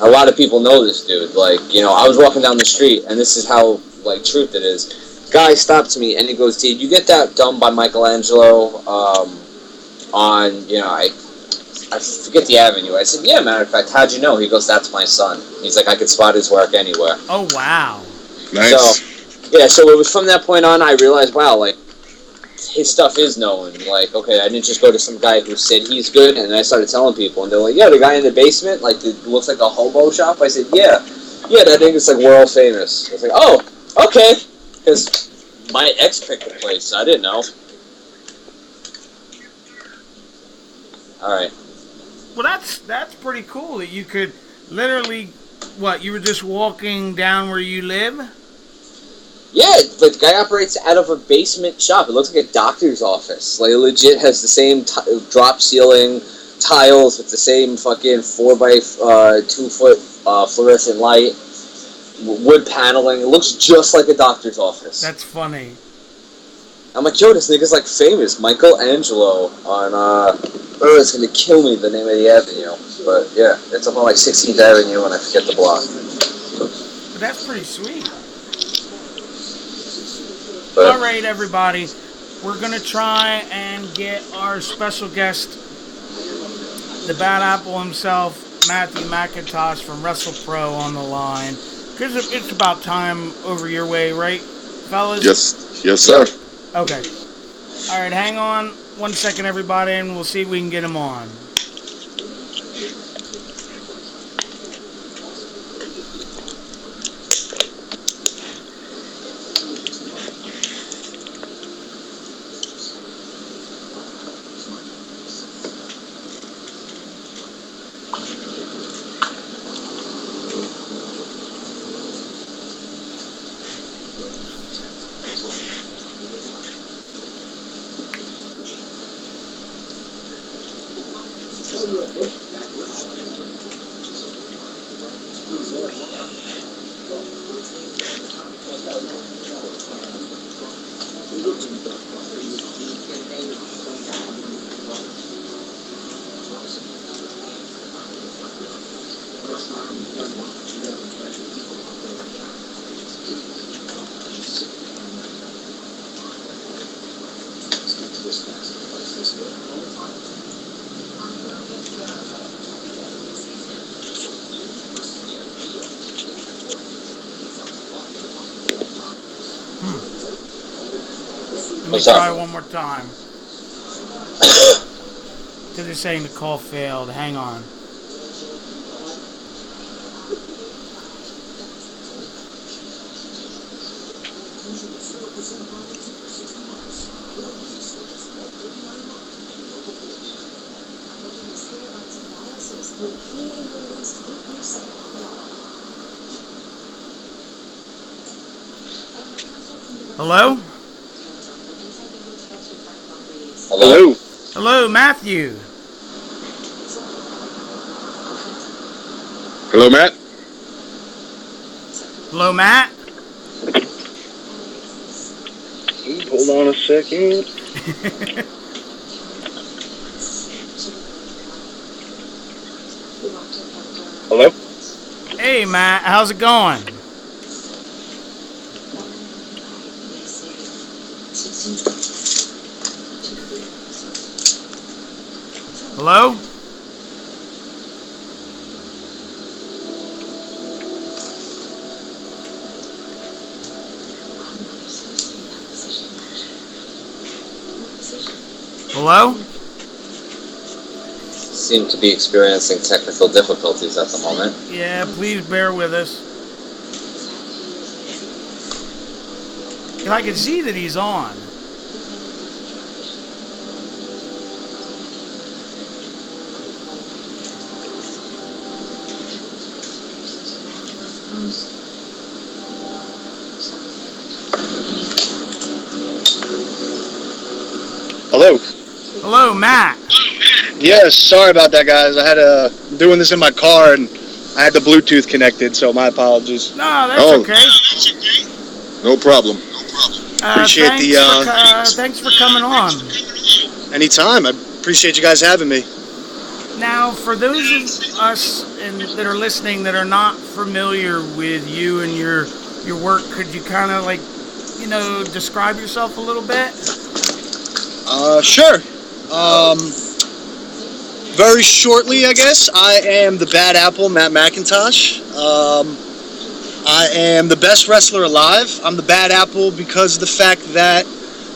A lot of people know this dude. Like, you know, I was walking down the street, and this is how, like, truth it is. Guy stops me, and he goes, "Did you get that done by Michelangelo on, you know, I forget the avenue." I said, "Yeah, matter of fact, how'd you know?" He goes, "That's my son." He's like, "I could spot his work anywhere." Oh, wow. Nice. So it was from that point on I realized, wow, like, his stuff is known. Like, okay, I didn't just go to some guy who said he's good, and I started telling people, and they're like, "Yeah, the guy in the basement, like, it looks like a hobo shop." I said, yeah, that thing is, like, world famous. I was like, oh, okay, because my ex picked the place. I didn't know. All right. Well, that's pretty cool that you could literally, you were just walking down where you live? Yeah, but the guy operates out of a basement shop. It looks like a doctor's office. Like, it legit has the same drop ceiling tiles with the same fucking 4x2 foot fluorescent light, wood paneling. It looks just like a doctor's office. That's funny. I'm like, yo, this nigga's like famous. Michelangelo on, it's gonna kill me, the name of the avenue. But yeah, it's up on like 16th Avenue and I forget the block. But that's pretty sweet. But, all right, everybody. We're going to try and get our special guest, the Bad Apple himself, Matthew Macintosh from Wrestlepro, on the line. Because it's about time over your way, right, fellas? Yes, sir. Okay. All right, hang on 1 second, everybody, and we'll see if we can get him on. Let me try one more time. Because they're saying the call failed. Hang on. Hello? Hello. Hello, Matthew. Hello, Matt. Hello, Matt. Hold on a second. Hello? Hey, Matt. How's it going? Hello? Hello? seem to be experiencing technical difficulties at the moment. Yeah, please bear with us. And I can see that he's on. Hello. Hello, Matt. Yes, sorry about that, guys. I had doing this in my car and I had the Bluetooth connected, so my apologies. No, that's okay. No problem. Appreciate thanks for coming on. Anytime. I appreciate you guys having me. Now, for those of us that are listening that are not familiar with you and your work, could you kind of describe yourself a little bit? Sure. Very shortly, I guess, I am the Bad Apple, Matt Macintosh. I am the best wrestler alive. I'm the Bad Apple because of the fact that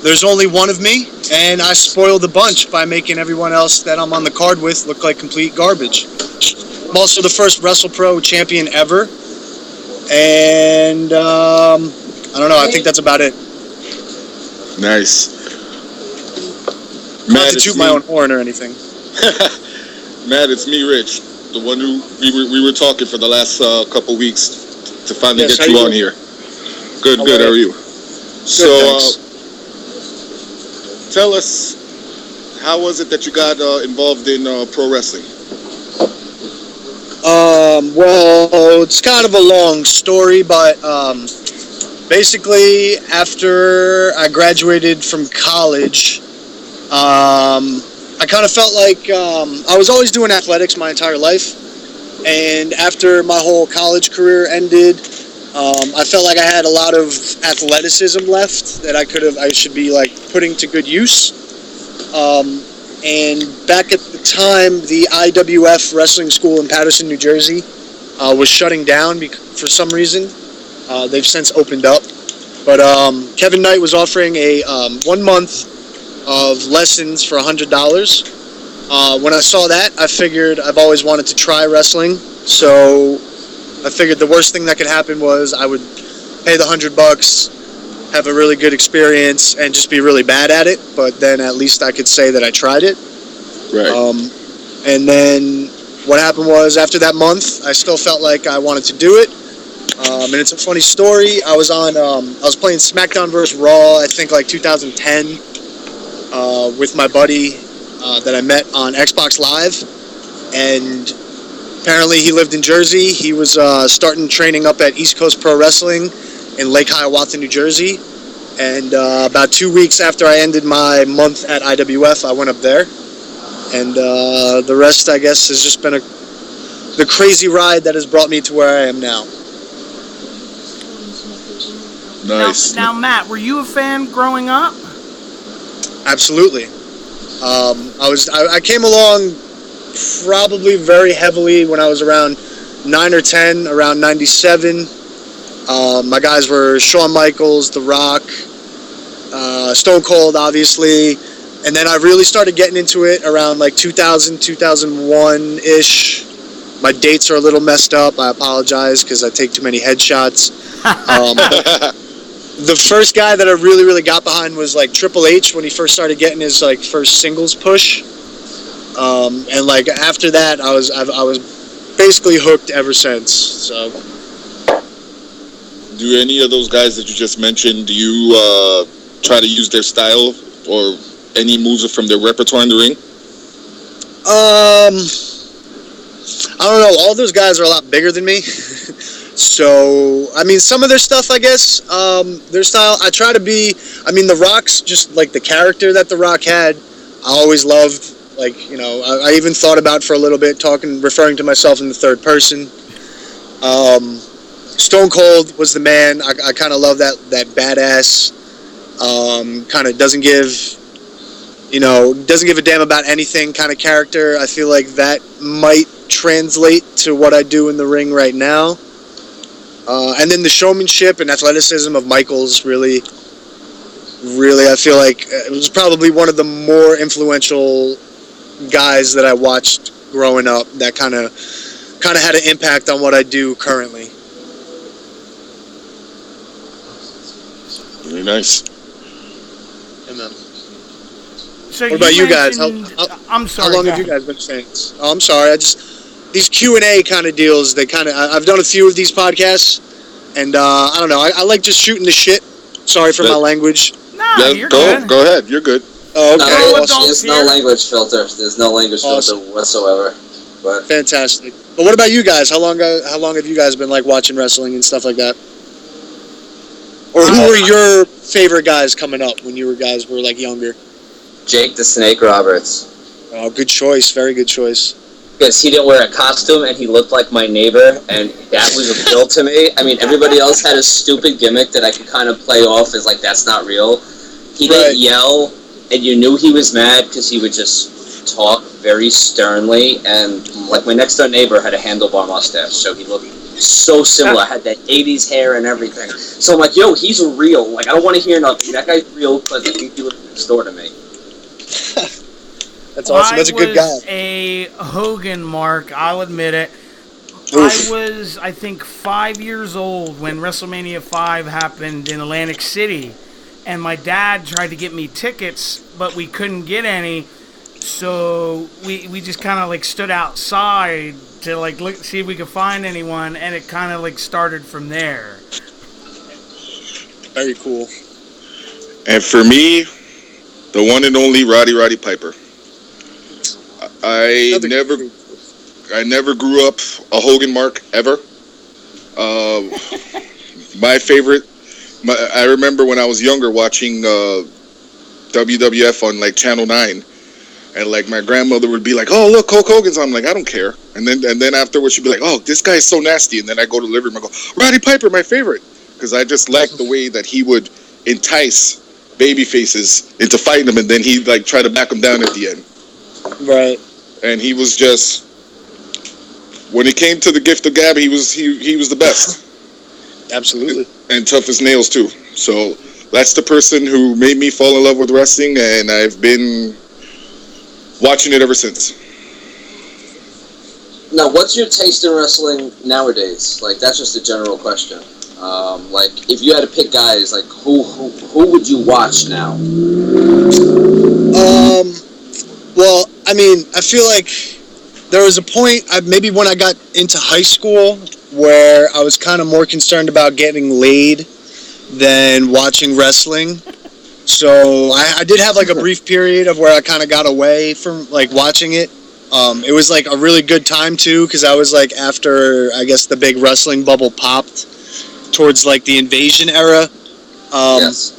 there's only one of me, and I spoil the bunch by making everyone else that I'm on the card with look like complete garbage. I'm also the first Wrestlepro champion ever, and I don't know, I think that's about it. Nice. Not to toot my own horn or anything. Matt, it's me, Rich, the one who we were talking for the last couple weeks to finally get you on here. Good. How are you? Good, tell us, how was it that you got involved in pro wrestling? Well, it's kind of a long story, but basically, after I graduated from college, I kind of felt like I was always doing athletics my entire life. And after my whole college career ended, I felt like I had a lot of athleticism left that I should be like putting to good use. And back at the time, the IWF wrestling school in Paterson, New Jersey, was shutting down for some reason. They've since opened up. But Kevin Knight was offering a 1 month of lessons for $100. When I saw that, I figured I've always wanted to try wrestling. So I figured the worst thing that could happen was I would pay the $100, have a really good experience, and just be really bad at it. But then at least I could say that I tried it. Right. And then what happened was after that month, I still felt like I wanted to do it. And it's a funny story. I was playing SmackDown vs. Raw, I think like 2010, with my buddy that I met on Xbox Live, and apparently he lived in Jersey. He was starting training up at East Coast Pro Wrestling in Lake Hiawatha, New Jersey, and about 2 weeks after I ended my month at IWF, I went up there, and the rest, I guess, has just been the crazy ride that has brought me to where I am now. Nice. Now, Matt, were you a fan growing up? Absolutely. I came along probably very heavily when I was around 9 or 10, around 97. My guys were Shawn Michaels, The Rock, Stone Cold, obviously. And then I really started getting into it around like 2000, 2001-ish. My dates are a little messed up. I apologize because I take too many headshots. The first guy that I really, really got behind was like Triple H when he first started getting his like first singles push. And like after that, I was basically hooked ever since. So, do any of those guys that you just mentioned, do you try to use their style or any moves from their repertoire in the ring? I don't know. All those guys are a lot bigger than me. So, I mean, some of their stuff, I guess, their style, I try to be, I mean, The Rock's just like the character that The Rock had, I always loved. Like, you know, I even thought about for a little bit referring to myself in the third person. Stone Cold was the man. I kind of love that badass, kind of doesn't give a damn about anything kind of character. I feel like that might translate to what I do in the ring right now. And then the showmanship and athleticism of Michaels really, I feel like it was probably one of the more influential guys that I watched growing up that kind of had an impact on what I do currently. Very nice. Amen. So what about you guys? I'm sorry. How long have you guys been fans? Oh, I'm sorry. These Q&A kind of deals, I've done a few of these podcasts, and I don't know. I like just shooting the shit. Sorry for my language. No, you're good. Go ahead. You're good. Oh, okay. There's no language filter. There's no language filter whatsoever. But fantastic. But what about you guys? How long have you guys been like watching wrestling and stuff like that? Or who were your favorite guys coming up when you guys were like younger? Jake the Snake Roberts. Oh, good choice. Very good choice. Because he didn't wear a costume and he looked like my neighbor, and that was a thrill to me. I mean, everybody else had a stupid gimmick that I could kind of play off as like, that's not real. He didn't yell, and you knew he was mad because he would just talk very sternly, and like my next door neighbor had a handlebar mustache, so he looked so similar. I had that 80s hair and everything. So I'm like, yo, he's real. Like, I don't want to hear nothing. That guy's real because I think he lives next door to me. That's awesome. That's a good guy. I was a Hogan mark, I'll admit it. Oof. I was, I think, 5 years old when WrestleMania 5 happened in Atlantic City. And my dad tried to get me tickets, but we couldn't get any. So we just kind of like stood outside to like see if we could find anyone. And it kind of like started from there. Very cool. And for me, the one and only Roddy Piper. I never grew up a Hogan mark ever. My favorite I remember when I was younger watching WWF on like Channel 9, and like my grandmother would be like, "Oh, look, Hulk Hogan's on." I'm like, "I don't care." And then afterwards she'd be like, "Oh, this guy's so nasty." And then I go to the living room, I go, "Roddy Piper, my favorite," because I just liked the way that he would entice baby faces into fighting them, and then he'd like try to back them down at the end. Right. And he was just, when it came to the gift of gab, he was the best. Absolutely. And tough as nails too. So that's the person who made me fall in love with wrestling, and I've been watching it ever since. Now, what's your taste in wrestling nowadays? Like, that's just a general question. Like, if you had to pick guys, like, who would you watch now? Well, I mean, I feel like there was a point, maybe when I got into high school, where I was kind of more concerned about getting laid than watching wrestling. So I did have like a brief period of where I kind of got away from like watching it. It was like a really good time too, because I was like after, I guess, the big wrestling bubble popped towards like the Invasion era. Yes.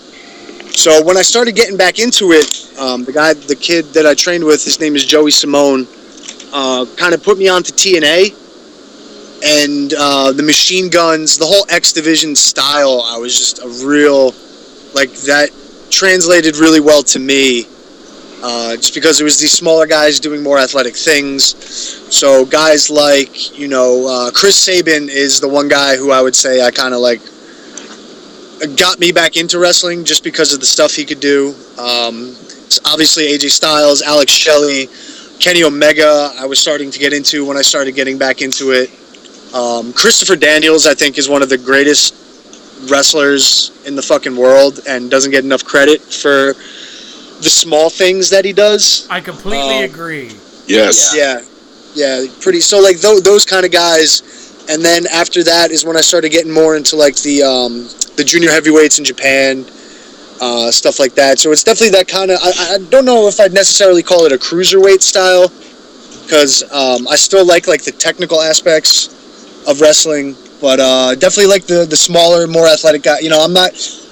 So when I started getting back into it, the kid that I trained with, his name is Joey Simone, kind of put me onto TNA, and the Machine Guns, the whole X Division style. I was just a real, like, that translated really well to me, just because it was these smaller guys doing more athletic things. So guys like, Chris Sabin is the one guy who I would say I kind of like got me back into wrestling just because of the stuff he could do. Obviously AJ Styles, Alex Shelley, Kenny Omega I was starting to get into when I started getting back into it. Christopher Daniels, I think, is one of the greatest wrestlers in the fucking world and doesn't get enough credit for the small things that he does. I completely agree. Yes. Yeah, pretty. So like those kind of guys, and then after that is when I started getting more into like the junior heavyweights in Japan, stuff like that. So it's definitely that kind of. I don't know if I'd necessarily call it a cruiserweight style, because I still like the technical aspects of wrestling, but definitely like the smaller, more athletic guy.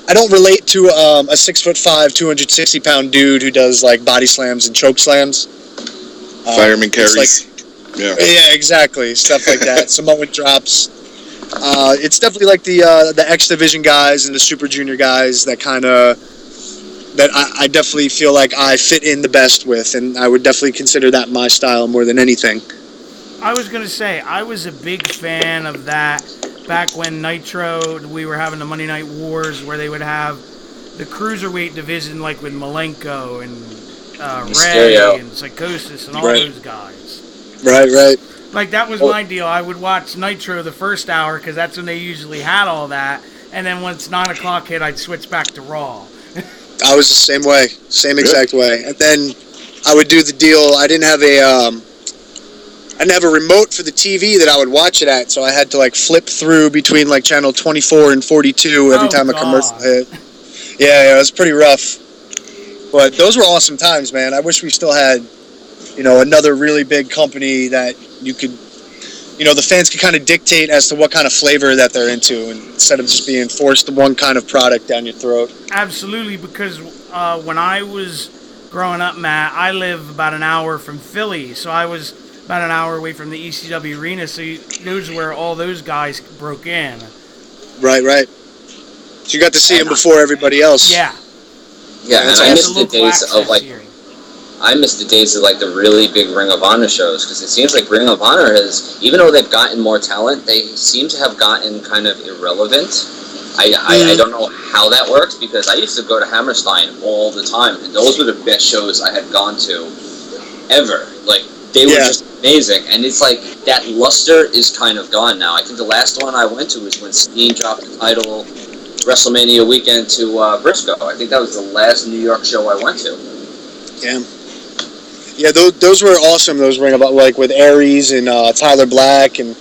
I don't relate to a 6'5", 260-pound dude who does like body slams and choke slams. Fireman carries. Yeah, exactly. Stuff like that. Samoan drops. It's definitely like the X Division guys and the Super Junior guys that I definitely feel like I fit in the best with, and I would definitely consider that my style more than anything. I was going to say, I was a big fan of that back when Nitro, we were having the Monday Night Wars where they would have the cruiserweight division like with Malenko and Ray and Psychosis and all those guys. Right. Like, that was my deal. I would watch Nitro the first hour because that's when they usually had all that. And then once 9 o'clock hit, I'd switch back to Raw. I was the same way. Same exact way. And then I would do the deal. I didn't have a remote for the TV that I would watch it at, so I had to like flip through between like channel 24 and 42 every time a commercial hit. Yeah, it was pretty rough. But those were awesome times, man. I wish we still had, another really big company that you could, the fans could kind of dictate as to what kind of flavor that they're into, instead of just being forced to one kind of product down your throat. Absolutely, because when I was growing up, Matt, I live about an hour from Philly, so I was about an hour away from the ECW arena, so those are where all those guys broke in. Right. So you got to see him before everybody else. Yeah. Yeah, and I miss the days of like the really big Ring of Honor shows, because it seems like Ring of Honor has, even though they've gotten more talent, they seem to have gotten kind of irrelevant. I don't know how that works, because I used to go to Hammerstein all the time, and those were the best shows I had gone to ever. Like, they were just amazing, and it's like that luster is kind of gone now. I think the last one I went to was when Steen dropped the title WrestleMania weekend to Briscoe. I think that was the last New York show I went to. Yeah, those were awesome. Those Ring of, like, with Aries and Tyler Black, and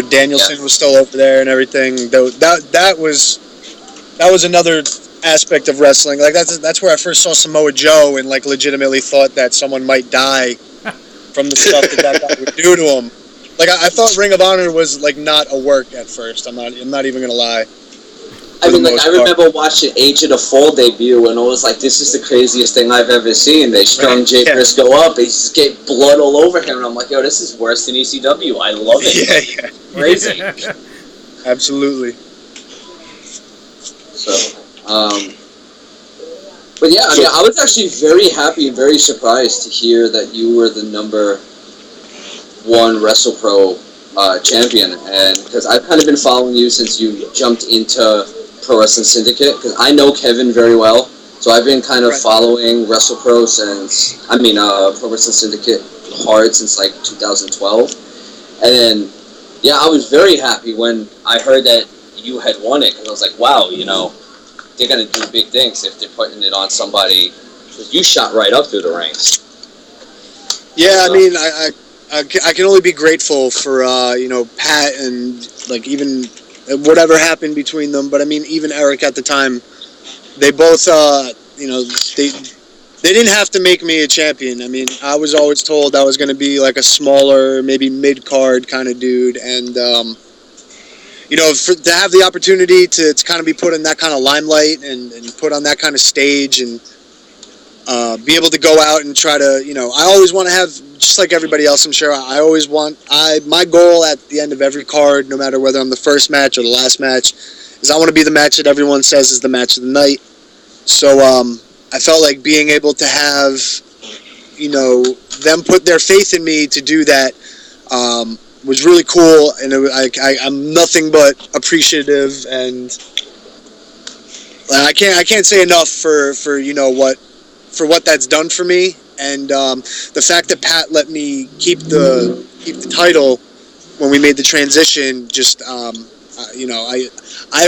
Danielson was still over there and everything. That was another aspect of wrestling. Like that's where I first saw Samoa Joe and like legitimately thought that someone might die from the stuff that guy would do to him. Like I thought Ring of Honor was like not a work at first. I'm not even gonna lie. I mean, like, I remember watching Agent of Fall debut, and I was like, this is the craziest thing I've ever seen. They strung Jay Briscoe up, they just get blood all over him, and I'm like, yo, this is worse than ECW. I love it. Yeah. Crazy. Absolutely. So, but yeah, I mean, I was actually very happy and very surprised to hear that you were the number 1 Wrestlepro champion, and because I've kind of been following you since you jumped into Pro Wrestling Syndicate, because I know Kevin very well, so I've been kind of following Wrestlepro Pro Wrestling Syndicate hard since like 2012, and then I was very happy when I heard that you had won it, because I was like, wow, you know, they're gonna do big things if they're putting it on somebody, because you shot right up through the ranks. Yeah, I mean, I can only be grateful for Pat and like even whatever happened between them. But I mean, even Eric at the time, they both they didn't have to make me a champion. I mean, I was always told I was going to be like a smaller, maybe mid card kind of dude, and to have the opportunity to kind of be put in that kind of limelight and put on that kind of stage and be able to go out and try to, I always want to have, just like everybody else, I'm sure, my goal at the end of every card, no matter whether I'm the first match or the last match, is I want to be the match that everyone says is the match of the night. So I felt like being able to have, them put their faith in me to do that was really cool, and I'm nothing but appreciative, and I can't say enough for what that's done for me, and the fact that Pat let me keep the title when we made the transition, just I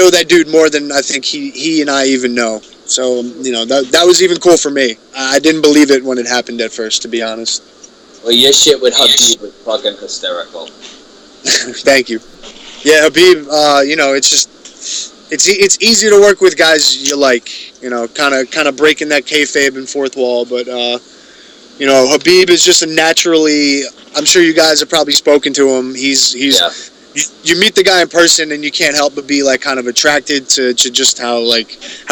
owe that dude more than I think he and I even know. So that was even cool for me. I didn't believe it when it happened at first, to be honest. Well, your shit with Habib was fucking hysterical. Thank you. Yeah, Habib. It's easy to work with guys you like. Kind of breaking that kayfabe and fourth wall. But Habib is just a naturally. I'm sure you guys have probably spoken to him. He's. You meet the guy in person and you can't help but be like kind of attracted to just how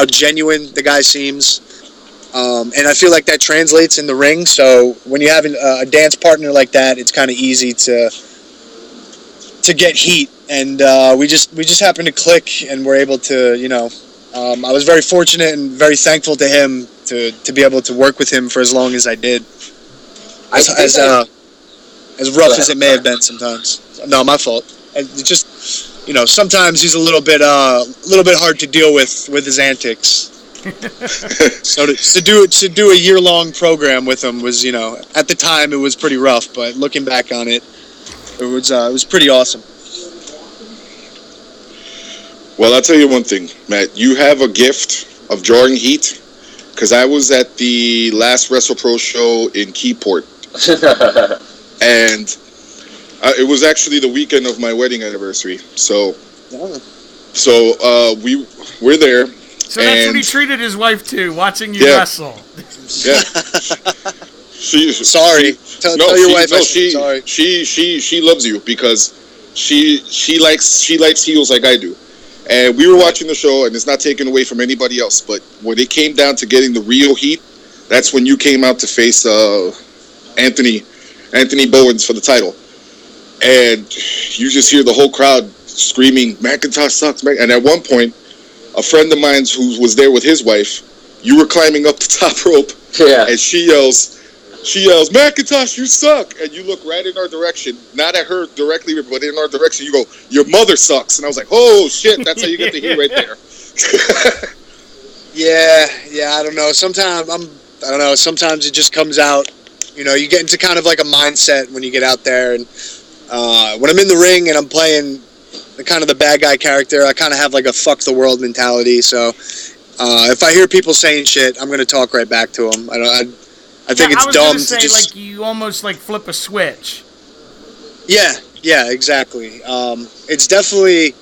genuine the guy seems. And I feel like that translates in the ring. So when you have a dance partner like that, it's kind of easy to get heat. And we just happened to click, and we're able to, I was very fortunate and very thankful to him to be able to work with him for as long as I did. As rough as it may have been sometimes. No, my fault. It's just, sometimes he's a little bit hard to deal with his antics. So to do a year-long program with him was, at the time it was pretty rough, but looking back on it, it was pretty awesome. Well, I'll tell you one thing, Matt. You have a gift of drawing heat, because I was at the last Wrestlepro show in Keyport, and it was actually the weekend of my wedding anniversary. So we're there. So that's what he treated his wife to, watching you wrestle. Yeah. Sorry. Tell your wife. Sorry. She loves you because she likes heels like I do. And we were watching the show, and it's not taken away from anybody else. But when it came down to getting the real heat, that's when you came out to face Anthony Bowens for the title. And you just hear the whole crowd screaming, "Macintosh sucks, man!" And at one point, a friend of mine who was there with his wife, you were climbing up the top rope, and she yells, "Macintosh, you suck!" And you look right in our direction, not at her directly, but in our direction. You go, "Your mother sucks," and I was like, "Oh shit, that's how you get the heat right there." Yeah, I don't know. Sometimes it just comes out. You get into kind of like a mindset when you get out there, and when I'm in the ring and I'm playing the bad guy character, I kind of have like a fuck the world mentality. So if I hear people saying shit, I'm gonna talk right back to them. I think it's dumb. I was gonna say, like, you almost like flip a switch. Yeah, exactly. It's definitely.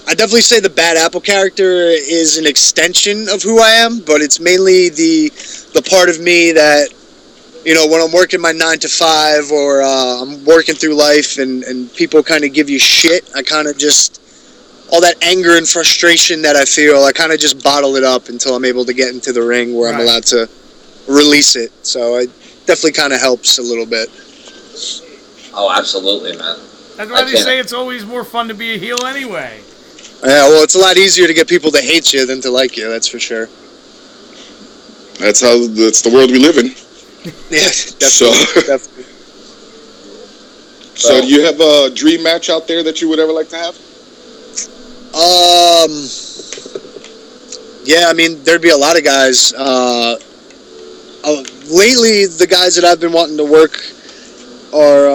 I definitely say the Bad Apple character is an extension of who I am, but it's mainly the part of me that, when I'm working my 9 to 5 or I'm working through life and people kind of give you shit, I kind of just all that anger and frustration that I feel, I kind of just bottle it up until I'm able to get into the ring where I'm allowed to release it. So it definitely kind of helps a little bit. Oh, absolutely, man. That's why they say it's always more fun to be a heel anyway. Yeah, well, it's a lot easier to get people to hate you than to like you, that's for sure. That's the world we live in. Yeah, definitely. So do you have a dream match out there that you would ever like to have? Yeah, I mean, there'd be a lot of guys. Lately, the guys that I've been wanting to work are,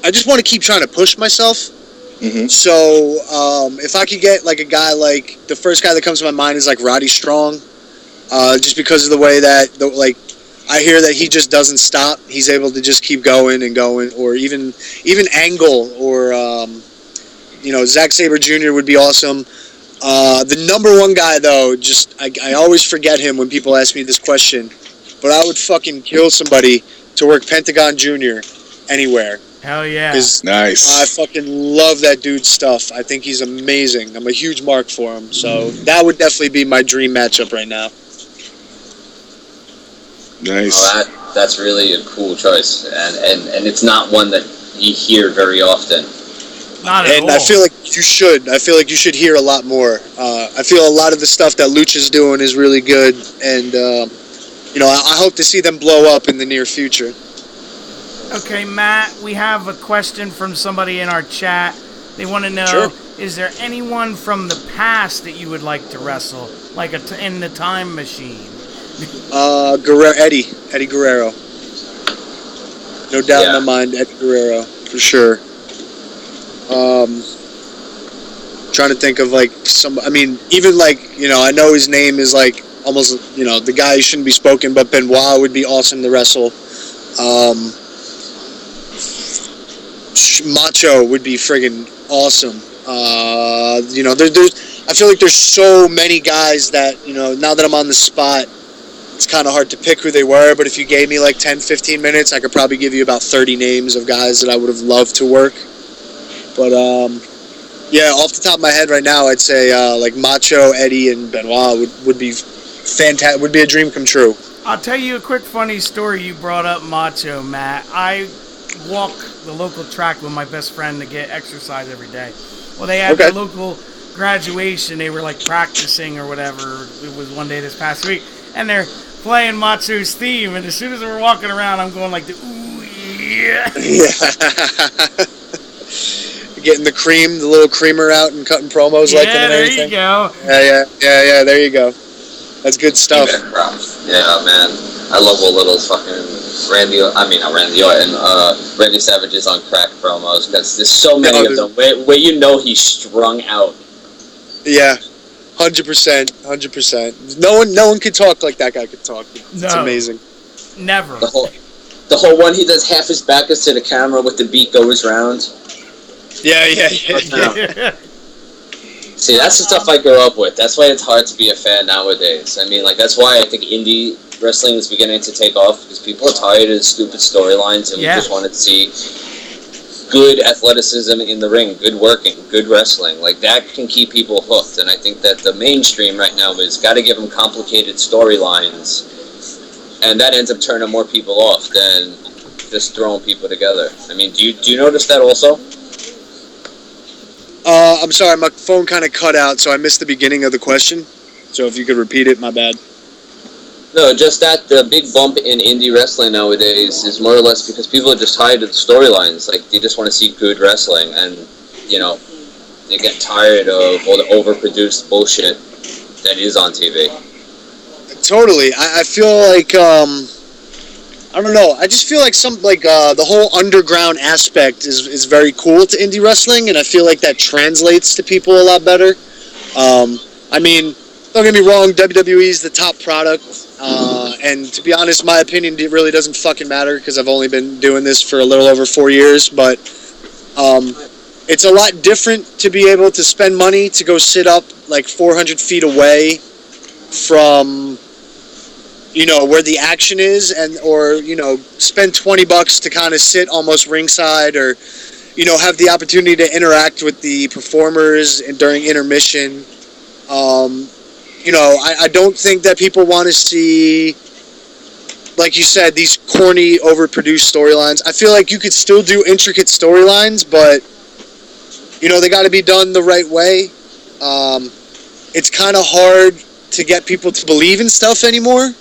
I just want to keep trying to push myself. Mm-hmm. So, if I could get, like, a guy like, the first guy that comes to my mind is, like, Roddy Strong. Just because of the way that, I hear that he just doesn't stop. He's able to just keep going and going. Or even Angle or, Zack Sabre Jr. would be awesome. The number one guy, though, I always forget him when people ask me this question, but I would fucking kill somebody to work Pentagon Jr. anywhere. Hell yeah. Nice. I fucking love that dude's stuff. I think he's amazing. I'm a huge mark for him. So that would definitely be my dream matchup right now. Nice. Oh, that's really a cool choice, and it's not one that you hear very often. Not at all. I feel like you should. I feel like you should hear a lot more. I feel a lot of the stuff that Lucha's doing is really good, and I hope to see them blow up in the near future. Okay, Matt, we have a question from somebody in our chat. They want to know, Is there anyone from the past that you would like to wrestle, like in the time machine? Eddie Guerrero. No doubt in my mind, Eddie Guerrero, for sure. Trying to think of I know his name is almost, the guy who shouldn't be spoken, but Benoit would be awesome to wrestle. Macho would be friggin' awesome. I feel like there's so many guys that, now that I'm on the spot, it's kind of hard to pick who they were, but if you gave me 10, 15 minutes, I could probably give you about 30 names of guys that I would have loved to work. But, off the top of my head right now, I'd say Macho, Eddie, and Benoit would be fantastic. Would be a dream come true. I'll tell you a quick funny story. You brought up Macho, Matt. I walk the local track with my best friend to get exercise every day. Well, they had the local graduation. They were practicing or whatever. It was one day this past week, and they're playing Macho's theme. And as soon as we're walking around, I'm going ooh yeah. Getting the little creamer out and cutting promos and everything. Yeah, there you go. Yeah, there you go. That's good stuff. Yeah, man. I love all little fucking Randy Savage's on crack promos, because there's so many of them where he's strung out. Yeah, 100%. No one could talk like that guy could talk. It's amazing. Never. The whole one, he does half his back is to the camera with the beat goes round. Yeah. See, that's the stuff I grew up with. That's why it's hard to be a fan nowadays. I mean, that's why I think indie wrestling is beginning to take off, because people are tired of stupid storylines, and we just want to see good athleticism in the ring, good working, good wrestling. That can keep people hooked, and I think that the mainstream right now is got to give them complicated storylines, and that ends up turning more people off than just throwing people together. I mean, do you notice that also? I'm sorry, my phone kind of cut out, so I missed the beginning of the question. So if you could repeat it, my bad. No, just that the big bump in indie wrestling nowadays is more or less because people are just tired of the storylines. They just want to see good wrestling, and, they get tired of all the overproduced bullshit that is on TV. Totally. I feel I don't know. I just feel the whole underground aspect is very cool to indie wrestling, and I feel like that translates to people a lot better. I mean, don't get me wrong, WWE's the top product, and to be honest, my opinion really doesn't fucking matter, because I've only been doing this for a little over 4 years, but it's a lot different to be able to spend money to go sit up 400 feet away from where the action is, or spend $20 to kind of sit almost ringside, or have the opportunity to interact with the performers and during intermission. I don't think that people want to see, like you said, these corny, overproduced storylines. I feel like you could still do intricate storylines, but, they got to be done the right way. It's kind of hard to get people to believe in stuff anymore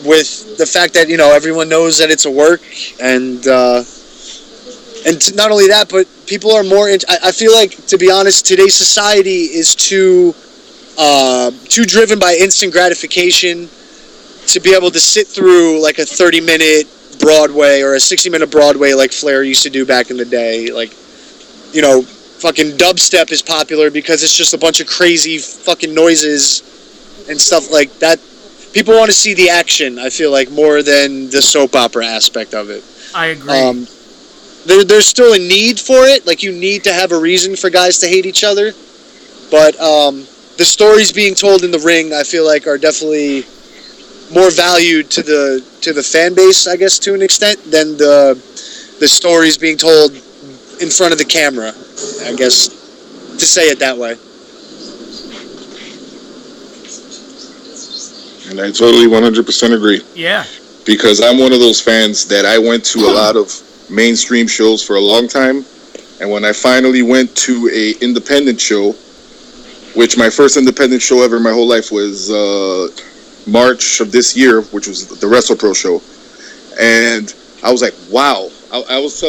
with the fact that, everyone knows that it's a work. And not only that, but people are more... I feel like, to be honest, today's society is too driven by instant gratification to be able to sit through like a 30-minute Broadway or a 60-minute Broadway like Flair used to do back in the day. Like, fucking dubstep is popular because it's just a bunch of crazy fucking noises and stuff like that. People want to see the action, I feel like, more than the soap opera aspect of it. I agree. There's still a need for it. Like, you need to have a reason for guys to hate each other. But the stories being told in the ring, I feel like, are definitely more valued to the fan base, I guess, to an extent, than the stories being told in front of the camera, I guess, to say it that way. And I totally 100% agree. Yeah. Because I'm one of those fans that I went to a lot of mainstream shows for a long time. And when I finally went to a independent show, which my first independent show ever in my whole life was March of this year, which was the Wrestlepro show. And I was like, wow. I was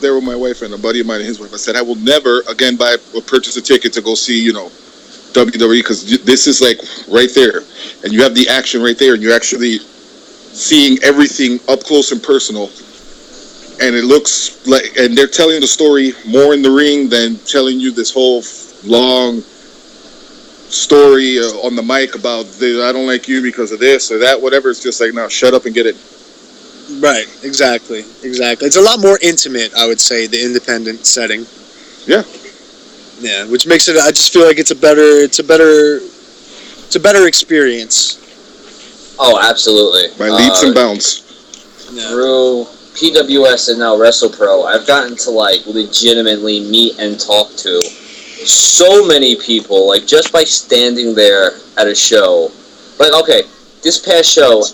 there with my wife and a buddy of mine and his wife. I said, I will never again purchase a ticket to go see, WWE, because this is like right there. And you have the action right there, and you're actually seeing everything up close and personal. And it looks like, and they're telling the story more in the ring than telling you this whole long story on the mic about I don't like you because of this or that, whatever. It's just like, no, shut up and get it. Right, exactly. It's a lot more intimate, I would say, the independent setting. Yeah. Yeah, which makes it, I just feel like it's a better experience. Oh, absolutely. By leaps and bounds. Yeah. Through PWS and now WrestlePro, I've gotten to legitimately meet and talk to so many people, just by standing there at a show. Okay, this past show,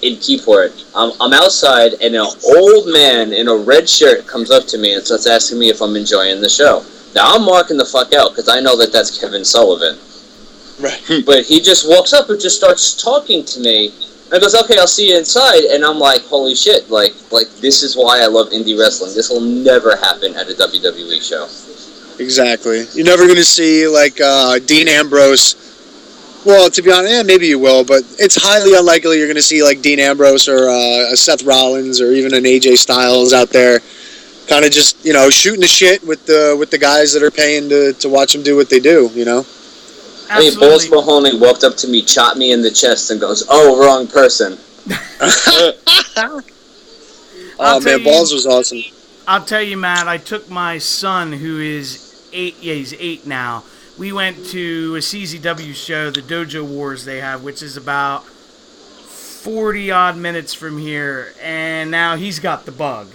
in Keyport, I'm outside, and an old man in a red shirt comes up to me and starts asking me if I'm enjoying the show. Now, I'm marking the fuck out, because I know that that's Kevin Sullivan. Right. But he just walks up and just starts talking to me, and goes, okay, I'll see you inside, and I'm like, holy shit, this is why I love indie wrestling. This will never happen at a WWE show. Exactly. You're never going to see, Dean Ambrose. Well, to be honest, maybe you will, but it's highly unlikely you're going to see, Dean Ambrose or a Seth Rollins or even an AJ Styles out there kind of just, shooting the shit with the guys that are paying to watch them do what they do, I mean, Balls Mahoney walked up to me, chopped me in the chest, and goes, oh, wrong person. Oh, man, Balls was awesome. I'll tell you, Matt, I took my son, who is 8, he's 8 now. We went to a CZW show, the Dojo Wars they have, which is about 40-odd minutes from here, and now he's got the bug.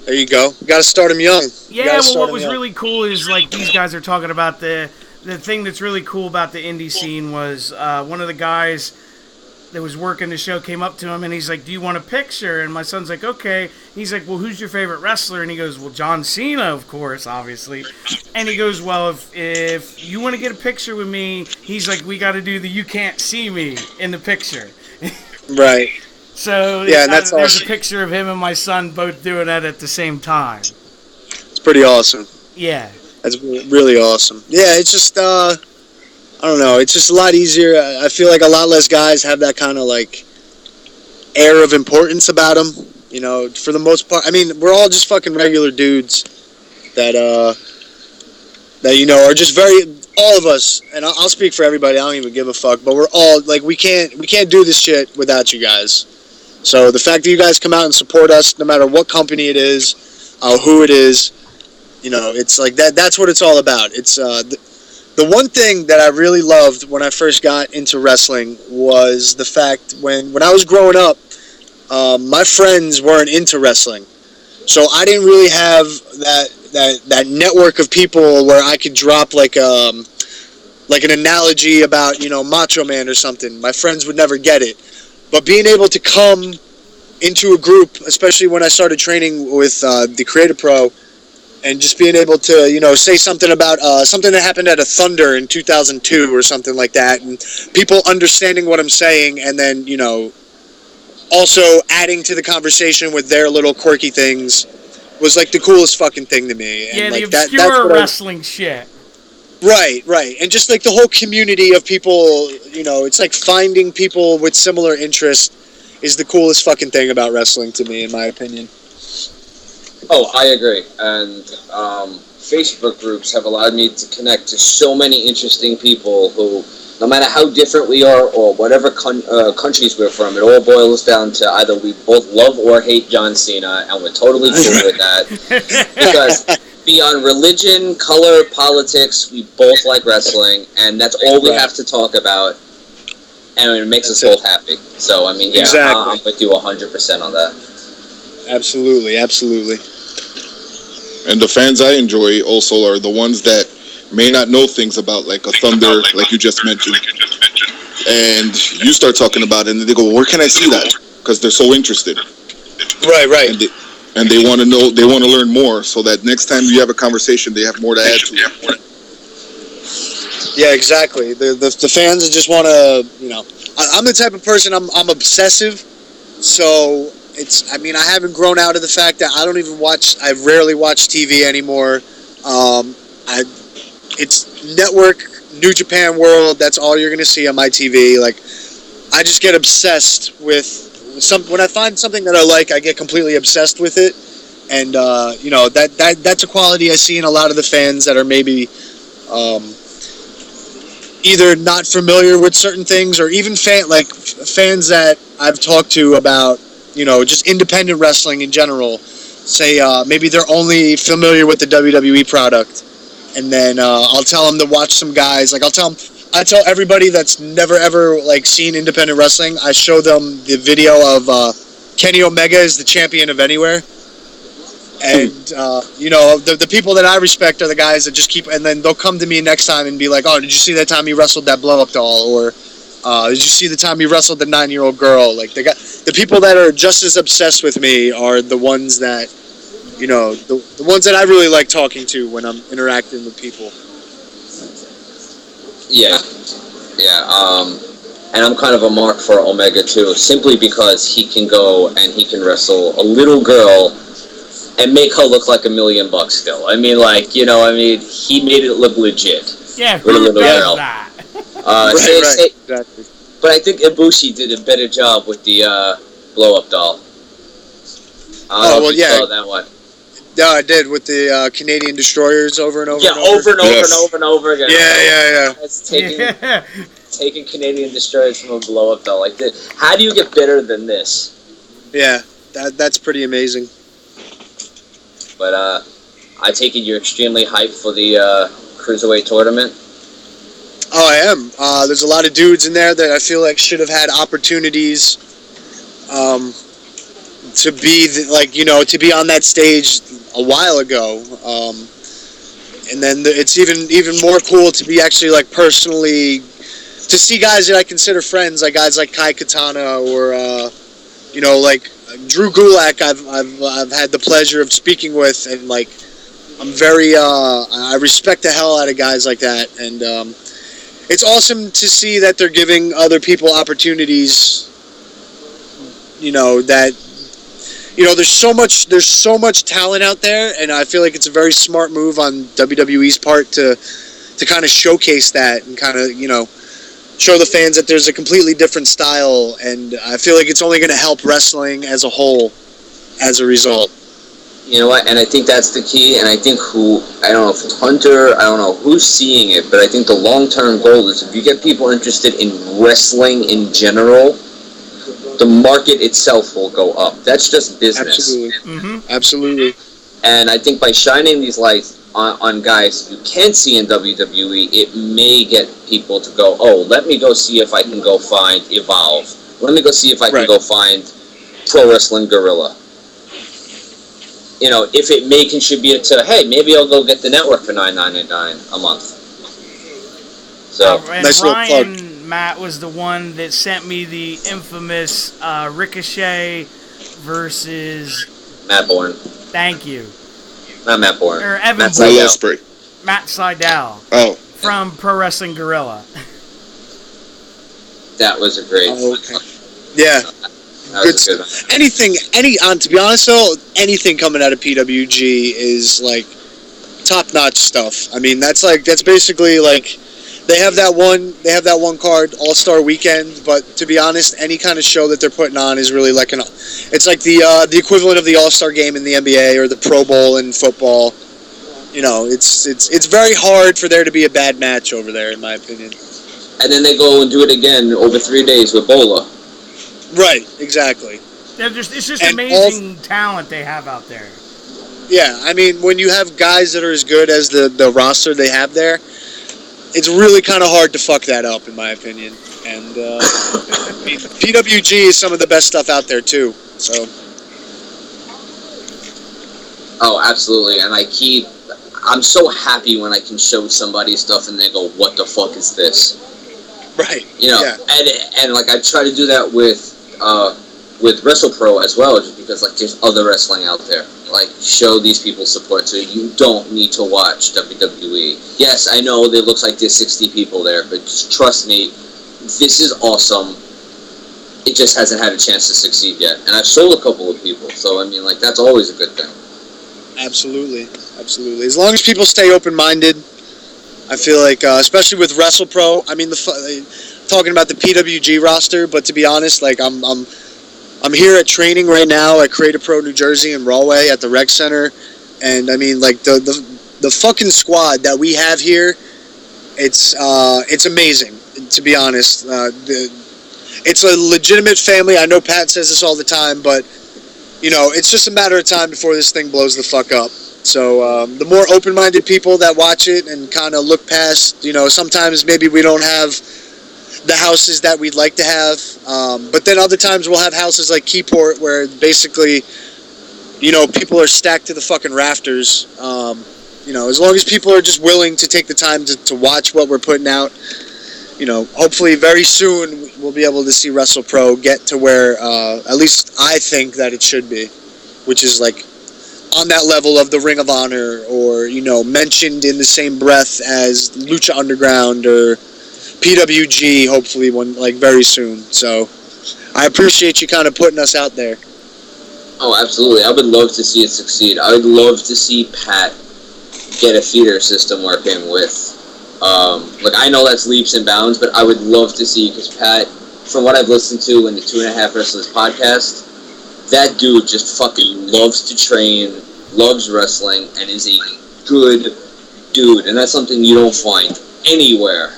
There you go. You got to start him young. Yeah, well, what was really cool is, these guys are talking about the thing that's really cool about the indie scene was one of the guys that was working the show came up to him, and he's like, do you want a picture? And my son's like, okay. He's like, well, who's your favorite wrestler? And he goes, well, John Cena, of course, obviously. And he goes, well, if you want to get a picture with me, he's like, we got to do the you can't see me in the picture. Right. So yeah, there's awesome. A picture of him and my son both doing that at the same time. It's pretty awesome. Yeah. That's really awesome. Yeah, it's just, I don't know, it's just a lot easier. I feel like a lot less guys have that kind of, air of importance about them. For the most part. I mean, we're all just fucking regular dudes that are just all of us, and I'll speak for everybody, I don't even give a fuck, but we're all, we can't do this shit without you guys. So the fact that you guys come out and support us, no matter what company it is, who it is, it's that's what it's all about. It's, the one thing that I really loved when I first got into wrestling was the fact when I was growing up, my friends weren't into wrestling, so I didn't really have that network of people where I could drop like an analogy about Macho Man or something. My friends would never get it, but being able to come into a group, especially when I started training with the Wrestlepro, and just being able to say something about something that happened at a Thunder in 2002 or something like that, and people understanding what I'm saying, and then also adding to the conversation with their little quirky things was like the coolest fucking thing to me. And Yeah, like the obscure that's wrestling shit. Right, and just like the whole community of people, it's like finding people with similar interests is the coolest fucking thing about wrestling to me, in my opinion. Oh, I agree. And Facebook groups have allowed me to connect to so many interesting people who, no matter how different we are or whatever countries we're from, it all boils down to either we both love or hate John Cena, and we're totally cool with that. Because beyond religion, color, politics, we both like wrestling, and that's all we have to talk about, and it makes us both happy. So, I mean, yeah, exactly. I'm with you 100% on that. Absolutely. And the fans I enjoy also are the ones that may not know things about like a Thunder, like you just mentioned. And you start talking about it, and they go, "Where can I see that?" Because they're so interested. Right. And they want to know, they want to learn more, so that next time you have a conversation, they have more to add to it. Yeah, exactly. The fans just want to, I'm the type of person, I'm obsessive, so I haven't grown out of the fact that I rarely watch TV anymore. It's network, New Japan World, that's all you're going to see on my TV. Like, I just get obsessed with when I find something that I like, I get completely obsessed with it. And, that's a quality I see in a lot of the fans that are maybe either not familiar with certain things, or even fans that I've talked to about, just independent wrestling in general, say maybe they're only familiar with the WWE product, and then I'll tell them to watch some guys. Like I tell everybody that's never ever seen independent wrestling, I show them the video of Kenny Omega is the champion of Anywhere, and the people that I respect are the guys that just keep, and then they'll come to me next time and be like, "Oh, did you see that time he wrestled that blow-up doll?" Or did you see the time he wrestled the 9-year-old girl? Like the people that are just as obsessed with me are the ones that, the ones that I really like talking to when I'm interacting with people. Yeah. And I'm kind of a mark for Omega too, simply because he can go and he can wrestle a little girl and make her look like $1 million still. I mean, he made it look legit. Yeah, with a little girl. That? Exactly. But I think Ibushi did a better job with the blow-up doll. I don't know if you saw that one. Yeah, I did, with the Canadian destroyers over and over. Yeah, and over. over and over and over and over again. Yeah. It's taking Canadian destroyers from a blow-up doll like this. How do you get better than this? Yeah, that's pretty amazing. But I take it you're extremely hyped for the Cruiserweight tournament? Oh, I am. There's a lot of dudes in there that I feel like should have had opportunities to be to be on that stage a while ago. And then it's even more cool to be actually personally to see guys that I consider friends, like guys like Kai Katana or Drew Gulak. I've had the pleasure of speaking with, and I'm very I respect the hell out of guys like that, and it's awesome to see that they're giving other people opportunities. There's so much talent out there, and I feel like it's a very smart move on WWE's part to kind of showcase that and kind of show the fans that there's a completely different style, and I feel like it's only going to help wrestling as a whole as a result. You know what? And I think that's the key. And I think I don't know if it's Hunter, I don't know who's seeing it, but I think the long-term goal is if you get people interested in wrestling in general, the market itself will go up. That's just business. Absolutely. Mm-hmm. Absolutely. And I think by shining these lights on guys you can't see in WWE, it may get people to go, oh, let me go see if I can go find Evolve. Let me go see if I can go find Pro Wrestling Guerrilla. You know, if it may contribute to, hey, maybe I'll go get the network for $9.99 a month. So and nice Ryan, Matt, was the one that sent me the infamous Ricochet versus Matt Bourne, Thank you. not Matt Bourne, Or Evan Matt Bourne. Will Sydal. Ospreay. Matt Sydal Oh, from Pro Wrestling Guerrilla. That was a great. Oh, okay. Yeah. That was a good one. To be honest though, anything coming out of PWG is like top-notch stuff. I mean, that's basically like they have that one card, All-Star Weekend, but to be honest, any kind of show that they're putting on is really like it's like the equivalent of the All-Star game in the NBA or the Pro Bowl in football. You know, it's very hard for there to be a bad match over there, in my opinion. And then they go and do it again over 3 days with Bola. Right, exactly. It's just And amazing talent they have out there. Yeah, I mean, when you have guys that are as good as the roster they have there, it's really kind of hard to fuck that up, in my opinion. And I mean, PWG is some of the best stuff out there, too. So. Oh, absolutely. And I'm so happy when I can show somebody stuff and they go, what the fuck is this? Right. You know, yeah. and like I try to do that with Wrestlepro as well, just because like there's other wrestling out there. Like show these people support, so you don't need to watch WWE. Yes, I know there looks like there's 60 people there, but just trust me, this is awesome. It just hasn't had a chance to succeed yet, and I've sold a couple of people, so I mean, like that's always a good thing. Absolutely. As long as people stay open-minded, I feel like, especially with Wrestlepro, I mean, talking about the PWG roster, but to be honest, like I'm here at training right now at Creative Pro New Jersey in Rahway at the Rec Center, and I mean, like the fucking squad that we have here, it's amazing. To be honest, it's a legitimate family. I know Pat says this all the time, but you know, it's just a matter of time before this thing blows the fuck up. So the more open-minded people that watch it and kind of look past, you know, sometimes maybe we don't have the houses that we'd like to have, but then other times we'll have houses like Keyport where basically, you know, people are stacked to the fucking rafters. You know, as long as people are just willing to take the time to watch what we're putting out, you know, hopefully very soon we'll be able to see Wrestlepro get to where at least I think that it should be, which is like on that level of the Ring of Honor, or, you know, mentioned in the same breath as Lucha Underground or PWG, hopefully very soon. So I appreciate you kind of putting us out there. Oh, absolutely. I would love to see it succeed. I would love to see Pat get a theater system working with, like I know that's leaps and bounds, but I would love to see, because Pat, from what I've listened to in the 2.5 Wrestlers podcast, that dude just fucking loves to train, loves wrestling, and is a good dude. And that's something you don't find anywhere.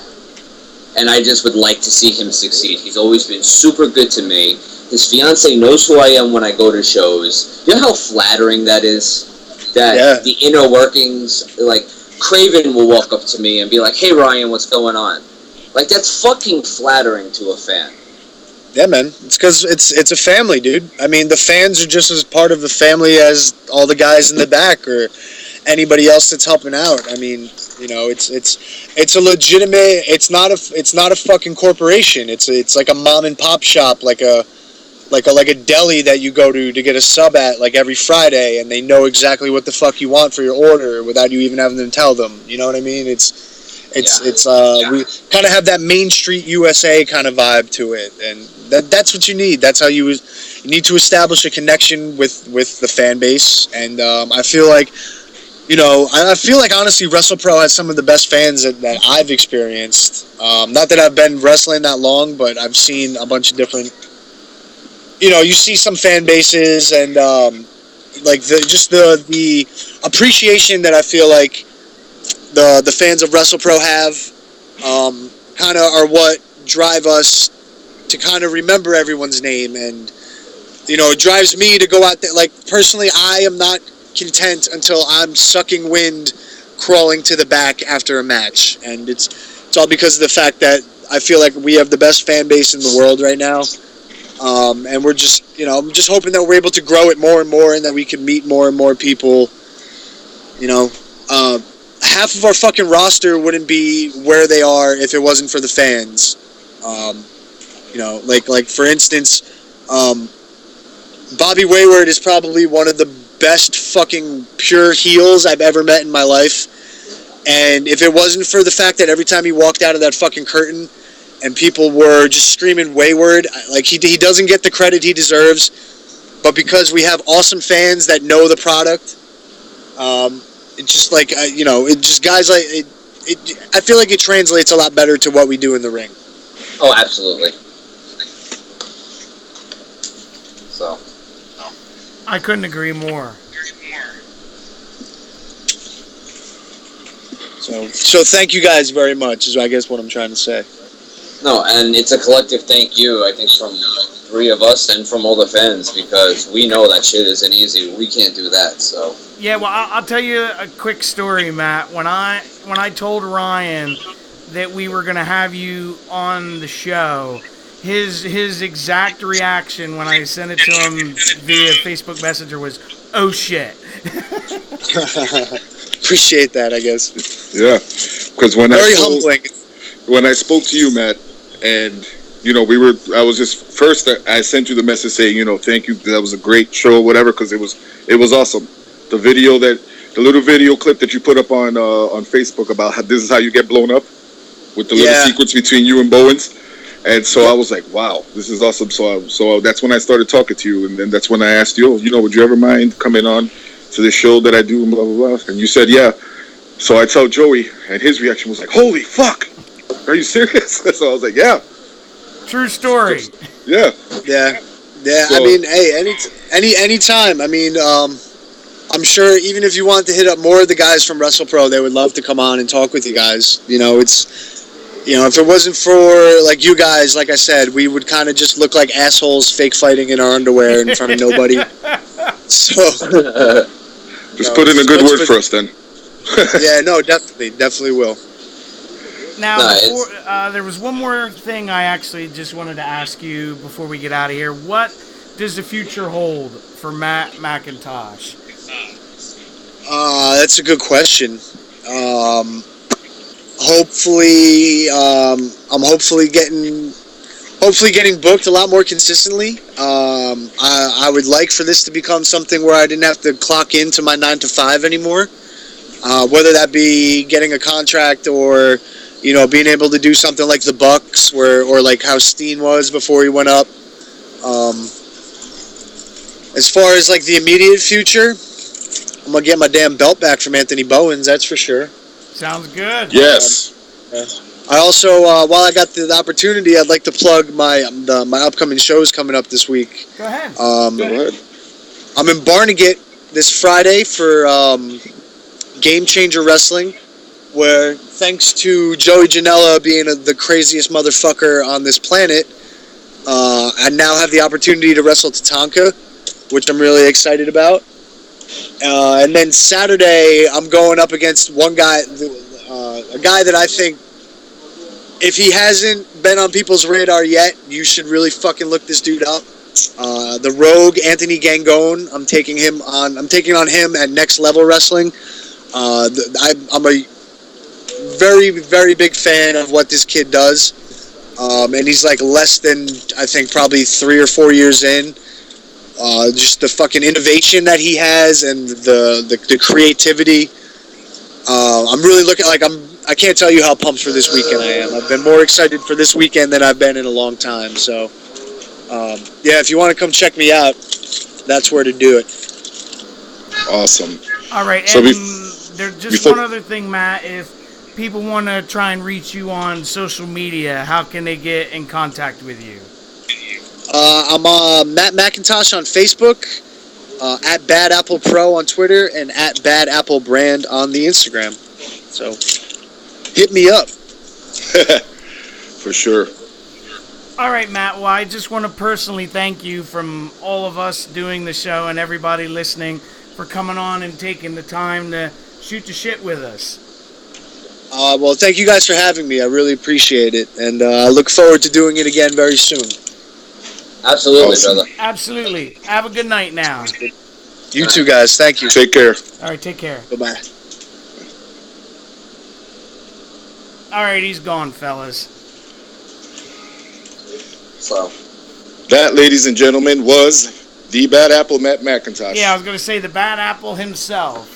And I just would like to see him succeed. He's always been super good to me. His fiance knows who I am when I go to shows. You know how flattering that is? That the inner workings, like, Craven will walk up to me and be like, hey, Ryan, what's going on? Like, that's fucking flattering to a fan. Yeah, man. It's because it's a family, dude. I mean, the fans are just as part of the family as all the guys in the back or anybody else that's helping out. I mean, you know, it's a legitimate. It's not a fucking corporation. It's like a mom and pop shop, like a deli that you go to get a sub at like every Friday, and they know exactly what the fuck you want for your order without you even having to tell them. You know what I mean? We kind of have that Main Street USA kind of vibe to it, and that's what you need. That's how you need to establish a connection with the fan base, and I feel like, you know, honestly WrestlePro has some of the best fans that I've experienced. Not that I've been wrestling that long, but I've seen a bunch of different. You know, you see some fan bases and like the appreciation that I feel like the fans of WrestlePro have kind of are what drive us to kind of remember everyone's name, and you know, it drives me to go out there. Like personally, I am not content until I'm sucking wind, crawling to the back after a match, and it's all because of the fact that I feel like we have the best fan base in the world right now. And we're just, I'm just hoping that we're able to grow it more and more, and that we can meet more and more people. Half of our fucking roster wouldn't be where they are if it wasn't for the fans. Like for instance, Bobby Wayward is probably one of the best fucking pure heels I've ever met in my life. And if it wasn't for the fact that every time he walked out of that fucking curtain and people were just screaming Wayward, like he doesn't get the credit he deserves. But because we have awesome fans that know the product, it's just like, it just guys like it. I feel like it translates a lot better to what we do in the ring. Oh, absolutely. So. I couldn't agree more. So thank you guys very much, is I guess what I'm trying to say. No, and it's a collective thank you, I think, from 3 of us and from all the fans, because we know that shit isn't easy. We can't do that, so. Yeah, well, I'll tell you a quick story, Matt. When I told Ryan that we were going to have you on the show, his exact reaction when I sent it to him via Facebook Messenger was, "Oh shit." Appreciate that, I guess. Yeah, because when humbling. When I spoke to you, Matt, and I was just first. I sent you the message saying, thank you. That was a great show, whatever, because it was awesome. The little video clip that you put up on Facebook about how this is how you get blown up, with the little sequence between you and Bowens. And so I was like, wow, this is awesome. So that's when I started talking to you, and then that's when I asked you, would you ever mind coming on to this show that I do, and blah, blah, blah. And you said, yeah. So I tell Joey, and his reaction was like, holy fuck, are you serious? So I was like, yeah. True story. Yeah. Yeah. So, I mean, hey, any time. I mean, I'm sure even if you want to hit up more of the guys from Wrestlepro, they would love to come on and talk with you guys. If it wasn't for, like, you guys, like I said, we would kind of just look like assholes fake fighting in our underwear in front of nobody. So. Just put in a good word for us, then. Yeah, no, definitely will. Now, there was one more thing I actually just wanted to ask you before we get out of here. What does the future hold for Matt Macintosh? That's a good question. Hopefully, I'm hopefully getting booked a lot more consistently. I would like for this to become something where I didn't have to clock into my 9 to 5 anymore. Whether that be getting a contract or, being able to do something like the Bucks, or like how Steen was before he went up. As far as like the immediate future, I'm gonna get my damn belt back from Anthony Bowens. That's for sure. Sounds good. Yes. I also, while I got the opportunity, I'd like to plug my upcoming shows coming up this week. Go ahead. Go ahead. I'm in Barnegat this Friday for Game Changer Wrestling, where thanks to Joey Janela being the craziest motherfucker on this planet, I now have the opportunity to wrestle Tatanka, which I'm really excited about. And then Saturday, I'm going up against one guy, a guy that I think, if he hasn't been on people's radar yet, you should really fucking look this dude up. The Rogue, Anthony Gangone. I'm taking on him at Next Level Wrestling. I'm a very, very big fan of what this kid does. And he's like less than, I think, probably 3 or 4 years in. Just the fucking innovation that he has and the creativity. I'm really looking I can't tell you how pumped for this weekend I am. I've been more excited for this weekend than I've been in a long time. So, if you want to come check me out, that's where to do it. Awesome. All right. So And there's just one other thing, Matt. If people want to try and reach you on social media, how can they get in contact with you? I'm Matt Macintosh on Facebook, at Bad Apple Pro on Twitter, and at Bad Apple Brand on the Instagram. So, hit me up. For sure. All right, Matt. Well, I just want to personally thank you from all of us doing the show and everybody listening for coming on and taking the time to shoot the shit with us. Well, thank you guys for having me. I really appreciate it. And I look forward to doing it again very soon. Absolutely, Awesome. brother. Absolutely. Have a good night now. You too, guys. Thank you. Take care. All right, take care. Bye-bye. All right, he's gone, fellas. So, That, ladies and gentlemen, was the Bad Apple Matt McIntosh. Yeah, I was going to say the Bad Apple himself.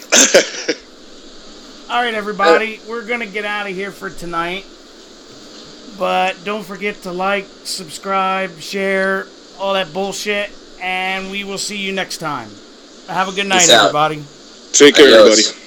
All right, everybody, we're going to get out of here for tonight. But don't forget to like, subscribe, share, all that bullshit. And we will see you next time. Have a good night, Peace out. everybody. Take care, Adios. everybody.